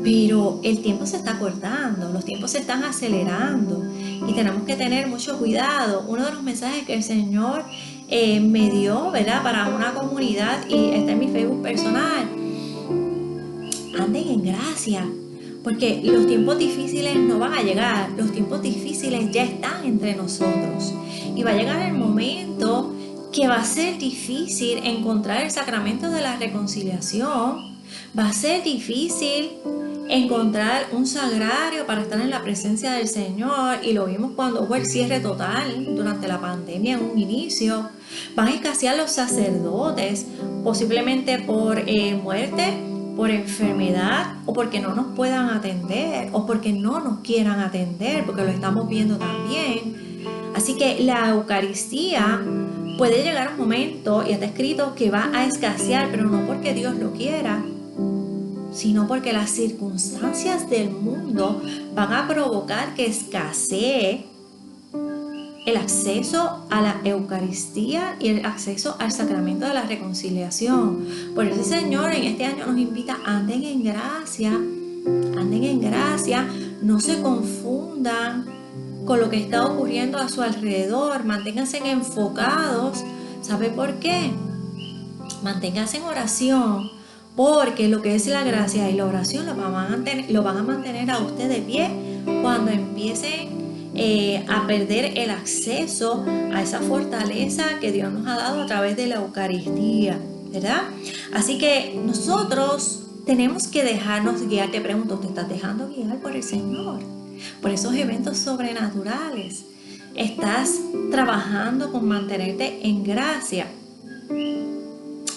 Pero el tiempo se está cortando, los tiempos se están acelerando y tenemos que tener mucho cuidado. Uno de los mensajes que el Señor me dio, ¿verdad?, para una comunidad, y está en mi Facebook personal: anden en gracia, porque los tiempos difíciles no van a llegar, los tiempos difíciles ya están entre nosotros. Y va a llegar el momento que va a ser difícil encontrar el sacramento de la reconciliación. Va a ser difícil encontrar un sagrario para estar en la presencia del Señor. Y lo vimos cuando hubo el cierre total durante la pandemia en un inicio. Van a escasear los sacerdotes, posiblemente por muerte, por enfermedad, o porque no nos puedan atender, o porque no nos quieran atender, porque lo estamos viendo también. Así que la Eucaristía puede llegar un momento, y está escrito, que va a escasear, pero no porque Dios lo quiera, sino porque las circunstancias del mundo van a provocar que escasee el acceso a la Eucaristía y el acceso al sacramento de la reconciliación. Por eso el Señor en este año nos invita: anden en gracia, no se confundan con lo que está ocurriendo a su alrededor, manténganse enfocados. ¿Sabe por qué? Manténganse en oración, porque lo que es la gracia y la oración lo van a mantener a usted de pie cuando empiecen a perder el acceso a esa fortaleza que Dios nos ha dado a través de la Eucaristía, ¿verdad? Así que nosotros tenemos que dejarnos guiar. Te pregunto, ¿te estás dejando guiar por el Señor? Por esos eventos sobrenaturales. ¿Estás trabajando con mantenerte en gracia?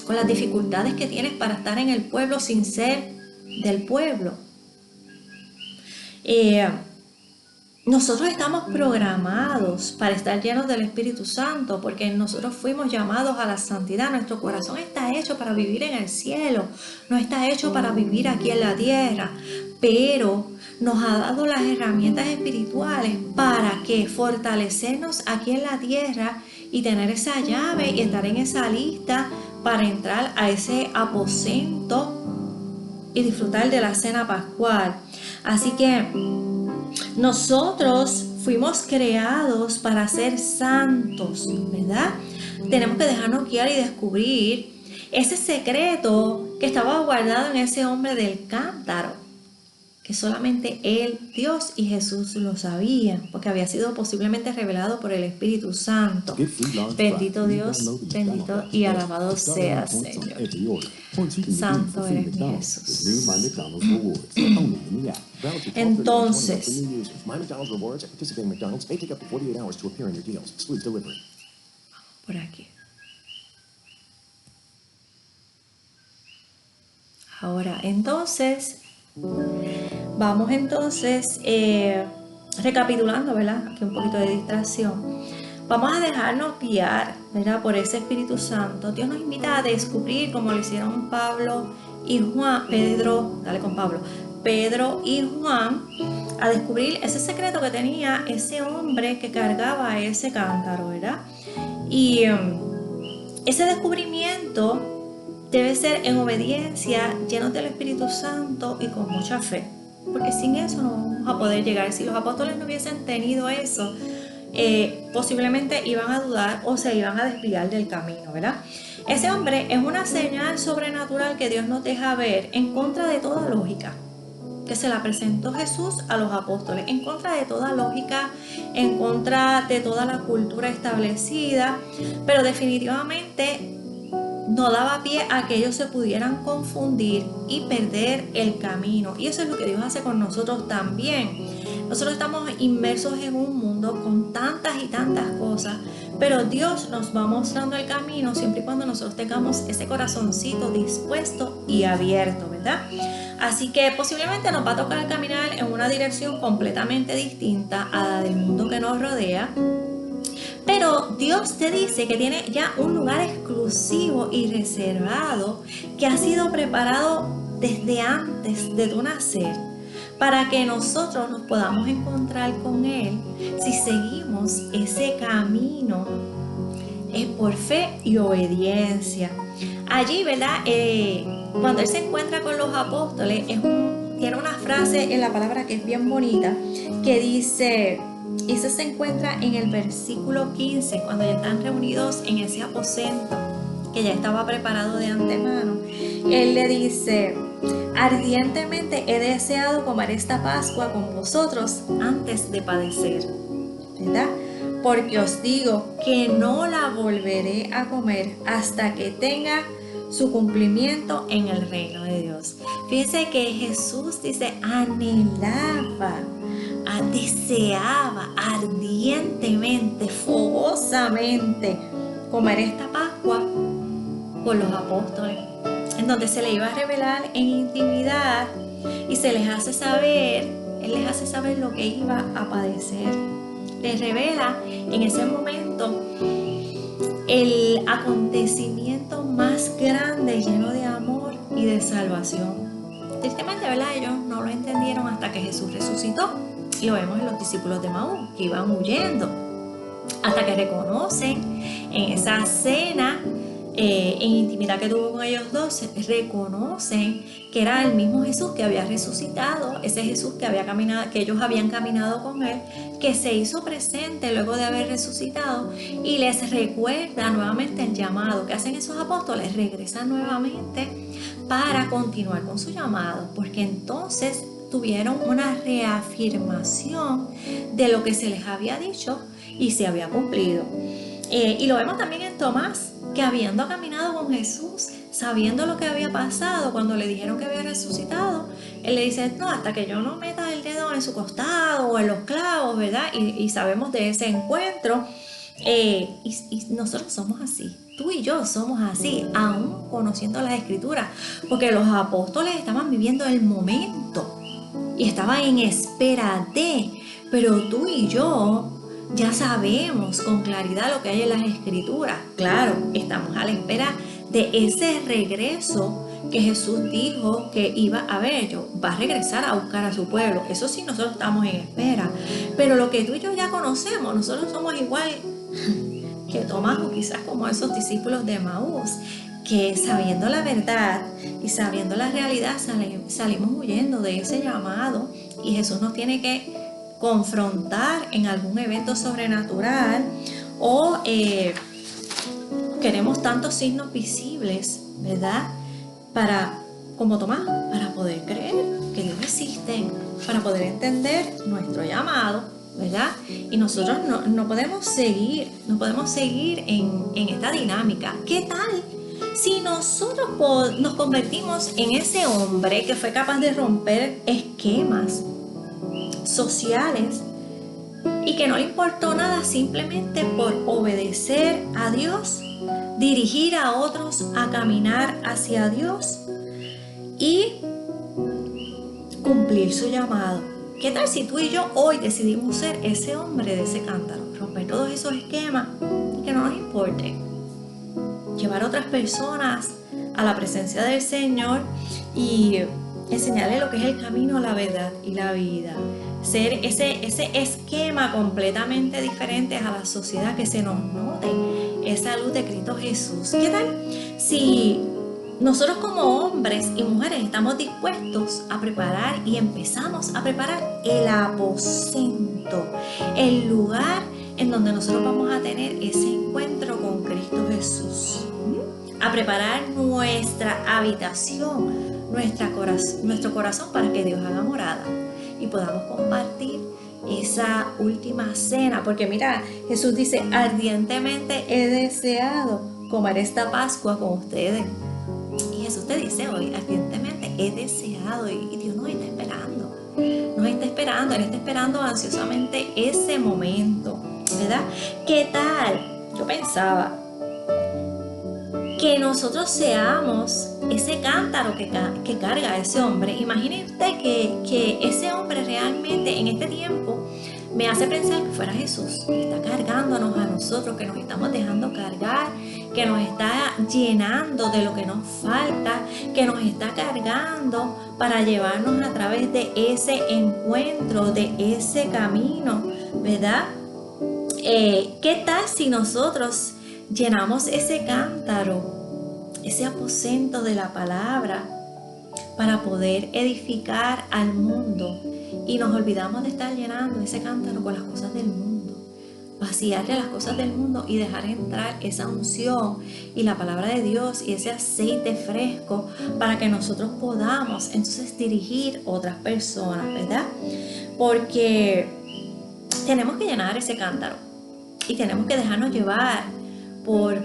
Con las dificultades que tienes para estar en el pueblo sin ser del pueblo. Nosotros estamos programados para estar llenos del Espíritu Santo, porque nosotros fuimos llamados a la santidad. Nuestro corazón está hecho para vivir en el cielo, no está hecho para vivir aquí en la tierra, pero nos ha dado las herramientas espirituales para que fortalecernos aquí en la tierra y tener esa llave y estar en esa lista para entrar a ese aposento y disfrutar de la cena pascual. Así que nosotros fuimos creados para ser santos, ¿verdad? Tenemos que dejarnos guiar y descubrir ese secreto que estaba guardado en ese hombre del cántaro, que solamente Él, Dios y Jesús lo sabían, porque había sido posiblemente revelado por el Espíritu Santo. Bendito Dios, bendito y alabado sea, Señor. Santo eres mi Jesús. Entonces, por aquí. Ahora, entonces, vamos entonces recapitulando, ¿verdad? Aquí un poquito de distracción. Vamos a dejarnos guiar, ¿verdad? Por ese Espíritu Santo. Dios nos invita a descubrir, como lo hicieron Pablo y Juan, Pedro y Juan, a descubrir ese secreto que tenía ese hombre que cargaba ese cántaro, ¿verdad? Y ese descubrimiento debe ser en obediencia, llenos del Espíritu Santo y con mucha fe, porque sin eso no vamos a poder llegar. Si los apóstoles no hubiesen tenido eso, posiblemente iban a dudar o se iban a desviar del camino, ¿verdad? Ese hombre es una señal sobrenatural que Dios nos deja ver en contra de toda lógica, que se la presentó Jesús a los apóstoles, en contra de toda lógica, en contra de toda la cultura establecida, pero definitivamente no daba pie a que ellos se pudieran confundir y perder el camino. Y eso es lo que Dios hace con nosotros también. Nosotros estamos inmersos en un mundo con tantas y tantas cosas, pero Dios nos va mostrando el camino siempre y cuando nosotros tengamos ese corazoncito dispuesto y abierto, ¿verdad? Así que posiblemente nos va a tocar caminar en una dirección completamente distinta a la del mundo que nos rodea. Pero Dios te dice que tiene ya un lugar exclusivo y reservado que ha sido preparado desde antes de tu nacer, para que nosotros nos podamos encontrar con Él si seguimos ese camino por fe y obediencia. Allí, ¿verdad? Cuando Él se encuentra con los apóstoles, tiene una frase en la palabra que es bien bonita, que dice... Y eso se encuentra en el versículo 15, cuando ya están reunidos en ese aposento que ya estaba preparado de antemano. Él le dice: ardientemente he deseado comer esta Pascua con vosotros antes de padecer, ¿verdad? Porque os digo que no la volveré a comer hasta que tenga su cumplimiento en el reino de Dios. Fíjense que Jesús dice anhelaba, deseaba ardientemente, fogosamente comer esta Pascua con los apóstoles, en donde se le iba a revelar en intimidad y se les hace saber, Él les hace saber lo que iba a padecer. Les revela en ese momento el acontecimiento más grande, lleno de amor y de salvación. Tristemente, ¿verdad? Ellos no lo entendieron hasta que Jesús resucitó. Y lo vemos en los discípulos de Maús, que iban huyendo, hasta que reconocen en esa cena, en intimidad que tuvo con ellos dos, reconocen que era el mismo Jesús que había resucitado, ese Jesús que ellos habían caminado con Él, que se hizo presente luego de haber resucitado, y les recuerda nuevamente el llamado que hacen esos apóstoles. Regresan nuevamente para continuar con su llamado, porque entonces tuvieron una reafirmación de lo que se les había dicho y se había cumplido. Y lo vemos también en Tomás, que habiendo caminado con Jesús, sabiendo lo que había pasado, cuando le dijeron que había resucitado, él le dice: no, hasta que yo no meta el dedo en su costado o en los clavos, ¿verdad? Y sabemos de ese encuentro. Y nosotros somos así, tú y yo somos así, aún conociendo las Escrituras, porque los apóstoles estaban viviendo el momento y estaban en espera de, pero tú y yo ya sabemos con claridad lo que hay en las Escrituras. Claro, estamos a la espera de ese regreso que Jesús dijo que iba a haber. Va a regresar a buscar a su pueblo. Eso sí, nosotros estamos en espera. Pero lo que tú y yo ya conocemos, nosotros somos igual que Tomás, o quizás como esos discípulos de Maús, que sabiendo la verdad y sabiendo la realidad salimos huyendo de ese llamado, y Jesús nos tiene que confrontar en algún evento sobrenatural, o queremos tantos signos visibles, ¿verdad? Como Tomás, para poder creer que Dios existen para poder entender nuestro llamado, ¿verdad? Y nosotros no podemos seguir en esta dinámica. ¿Qué tal si nosotros nos convertimos en ese hombre que fue capaz de romper esquemas sociales y que no le importó nada simplemente por obedecer a Dios, dirigir a otros a caminar hacia Dios y cumplir su llamado? ¿Qué tal si tú y yo hoy decidimos ser ese hombre de ese cántaro, romper todos esos esquemas y que no nos importe, llevar a otras personas a la presencia del Señor y enseñarles lo que es el camino, la verdad y la vida? Ser ese esquema completamente diferente a la sociedad, que se nos note esa luz de Cristo Jesús. ¿Qué tal si nosotros como hombres y mujeres estamos dispuestos a preparar y empezamos a preparar el aposento, el lugar en donde nosotros vamos a tener ese encuentro con Cristo Jesús? A preparar nuestra habitación, nuestro corazón para que Dios haga morada y podamos compartir esa última cena. Porque mira, Jesús dice: ardientemente he deseado comer esta Pascua con ustedes. Y Jesús te dice hoy: ardientemente he deseado. Y Dios nos está esperando. Él está esperando ansiosamente ese momento, ¿verdad? ¿Qué tal? Yo pensaba que nosotros seamos ese cántaro que carga a ese hombre. Imagínate que ese hombre realmente en este tiempo me hace pensar que fuera Jesús, que está cargándonos a nosotros, que nos estamos dejando cargar, que nos está llenando de lo que nos falta, que nos está cargando para llevarnos a través de ese encuentro, de ese camino, ¿verdad? ¿Qué tal si nosotros llenamos ese cántaro, ese aposento de la palabra, para poder edificar al mundo, y nos olvidamos de estar llenando ese cántaro con las cosas del mundo, vaciarle las cosas del mundo y dejar entrar esa unción y la palabra de Dios y ese aceite fresco para que nosotros podamos entonces dirigir otras personas, ¿verdad? Porque tenemos que llenar ese cántaro y tenemos que dejarnos llevar por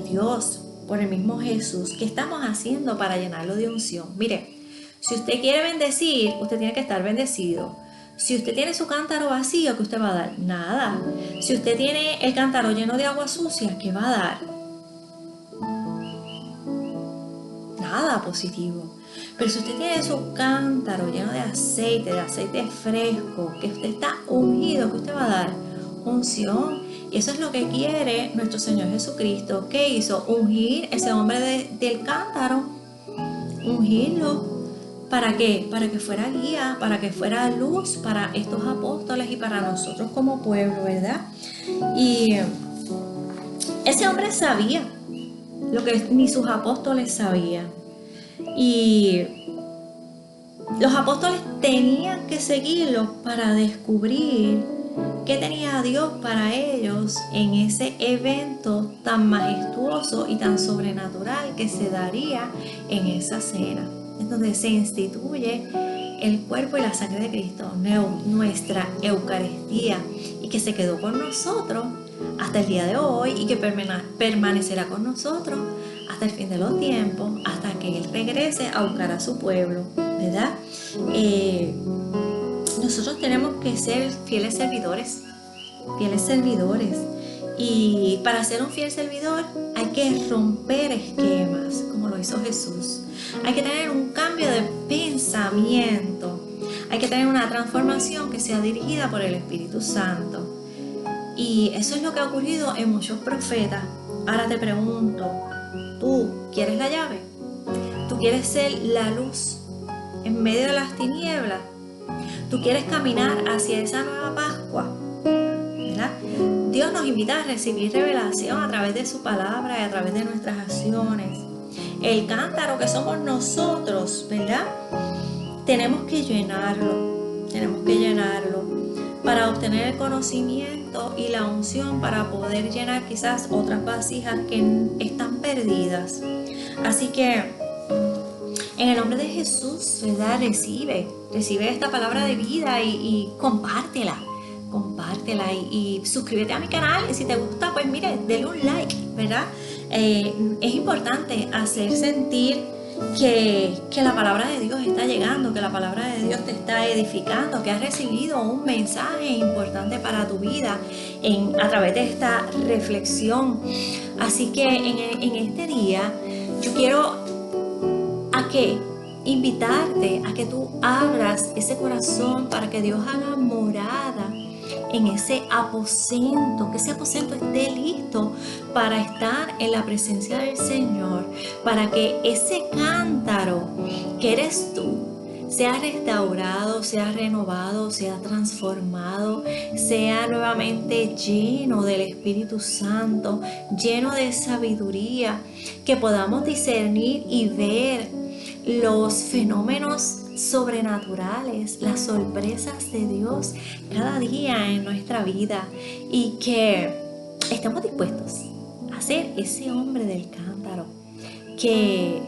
Dios, por el mismo Jesús. ¿Qué estamos haciendo para llenarlo de unción? Mire, si usted quiere bendecir, usted tiene que estar bendecido. Si usted tiene su cántaro vacío, ¿qué usted va a dar? Nada. Si usted tiene el cántaro lleno de agua sucia, ¿qué va a dar? Nada positivo. Pero si usted tiene su cántaro lleno de aceite fresco, que usted está ungido, ¿qué usted va a dar? Unción. Y eso es lo que quiere nuestro Señor Jesucristo. ¿Qué hizo? Ungir ese hombre del cántaro. Ungirlo. ¿Para qué? Para que fuera guía, para que fuera luz para estos apóstoles y para nosotros como pueblo, ¿verdad? Y ese hombre sabía lo que ni sus apóstoles sabían. Y los apóstoles tenían que seguirlo para descubrir qué tenía Dios para ellos en ese evento tan majestuoso y tan sobrenatural que se daría en esa cena, en donde se instituye el cuerpo y la sangre de Cristo, nuestra Eucaristía, y que se quedó con nosotros hasta el día de hoy y que permanecerá con nosotros hasta el fin de los tiempos, hasta que Él regrese a buscar a su pueblo, ¿verdad? Nosotros tenemos que ser fieles servidores, y para ser un fiel servidor hay que romper esquemas, como lo hizo Jesús. Hay que tener un cambio de pensamiento, hay que tener una transformación que sea dirigida por el Espíritu Santo. Y eso es lo que ha ocurrido en muchos profetas. Ahora te pregunto, ¿tú quieres la llave? ¿Tú quieres ser la luz en medio de las tinieblas? ¿Tú quieres caminar hacia esa nueva Pascua? ¿Verdad? Dios nos invita a recibir revelación a través de su palabra y a través de nuestras acciones. El cántaro que somos nosotros, ¿verdad? Tenemos que llenarlo para obtener el conocimiento y la unción para poder llenar quizás otras vasijas que están perdidas. Así que en el nombre de Jesús, ¿verdad? Recibe esta palabra de vida y compártela. Compártela y suscríbete a mi canal. Y si te gusta, pues mire, denle un like, ¿verdad? Es importante hacer sentir que la palabra de Dios está llegando, que la palabra de Dios te está edificando, que has recibido un mensaje importante para tu vida a través de esta reflexión. Así que en este día yo quiero invitarte a que tú abras ese corazón para que Dios haga morada en ese aposento, que ese aposento esté listo para estar en la presencia del Señor, para que ese cántaro que eres tú sea restaurado, sea renovado, sea transformado, sea nuevamente lleno del Espíritu Santo, lleno de sabiduría, que podamos discernir y ver los fenómenos sobrenaturales, las sorpresas de Dios cada día en nuestra vida, y que estemos dispuestos a ser ese hombre del cántaro, que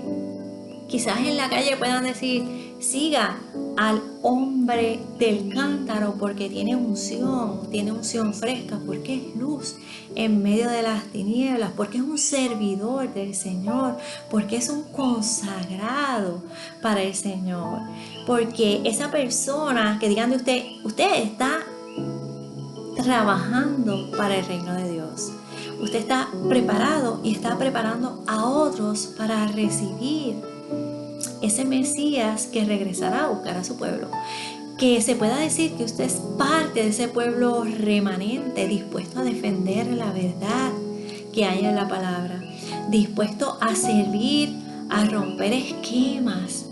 quizás en la calle puedan decir: siga al hombre del cántaro porque tiene unción fresca, porque es luz en medio de las tinieblas, porque es un servidor del Señor, porque es un consagrado para el Señor, porque esa persona que digan de usted está trabajando para el reino de Dios. Usted está preparado y está preparando a otros para recibir ese Mesías que regresará a buscar a su pueblo. Que se pueda decir que usted es parte de ese pueblo remanente, dispuesto a defender la verdad que hay en la palabra, dispuesto a servir, a romper esquemas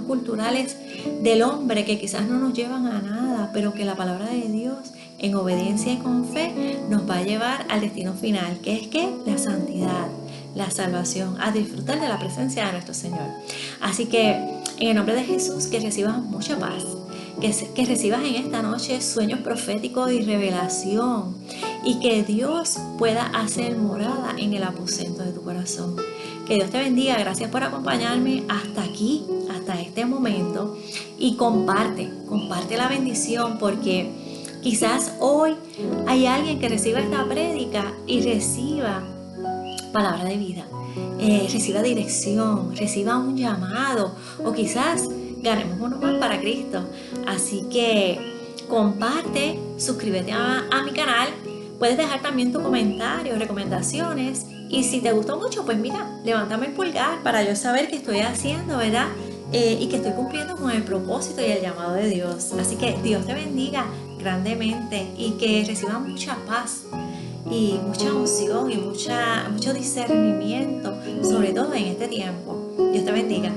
culturales del hombre que quizás no nos llevan a nada, pero que la palabra de Dios, en obediencia y con fe, nos va a llevar al destino final, que es que la santidad, la salvación, a disfrutar de la presencia de nuestro Señor. Así que en el nombre de Jesús, que recibas mucha paz, que recibas en esta noche sueños proféticos y revelación, y que Dios pueda hacer morada en el aposento de tu corazón. Que Dios te bendiga. Gracias por acompañarme hasta aquí, hasta este momento, y comparte la bendición, porque quizás hoy hay alguien que reciba esta prédica y reciba palabra de vida, reciba dirección, reciba un llamado, o quizás ganemos uno más para Cristo. Así que comparte, suscríbete a mi canal, puedes dejar también tu comentario, recomendaciones, y si te gustó mucho, pues mira, levántame el pulgar para yo saber que estoy haciendo, ¿verdad? Y que estoy cumpliendo con el propósito y el llamado de Dios. Así que Dios te bendiga grandemente y que recibas mucha paz y mucha unción y mucho discernimiento, sobre todo en este tiempo. Dios te bendiga.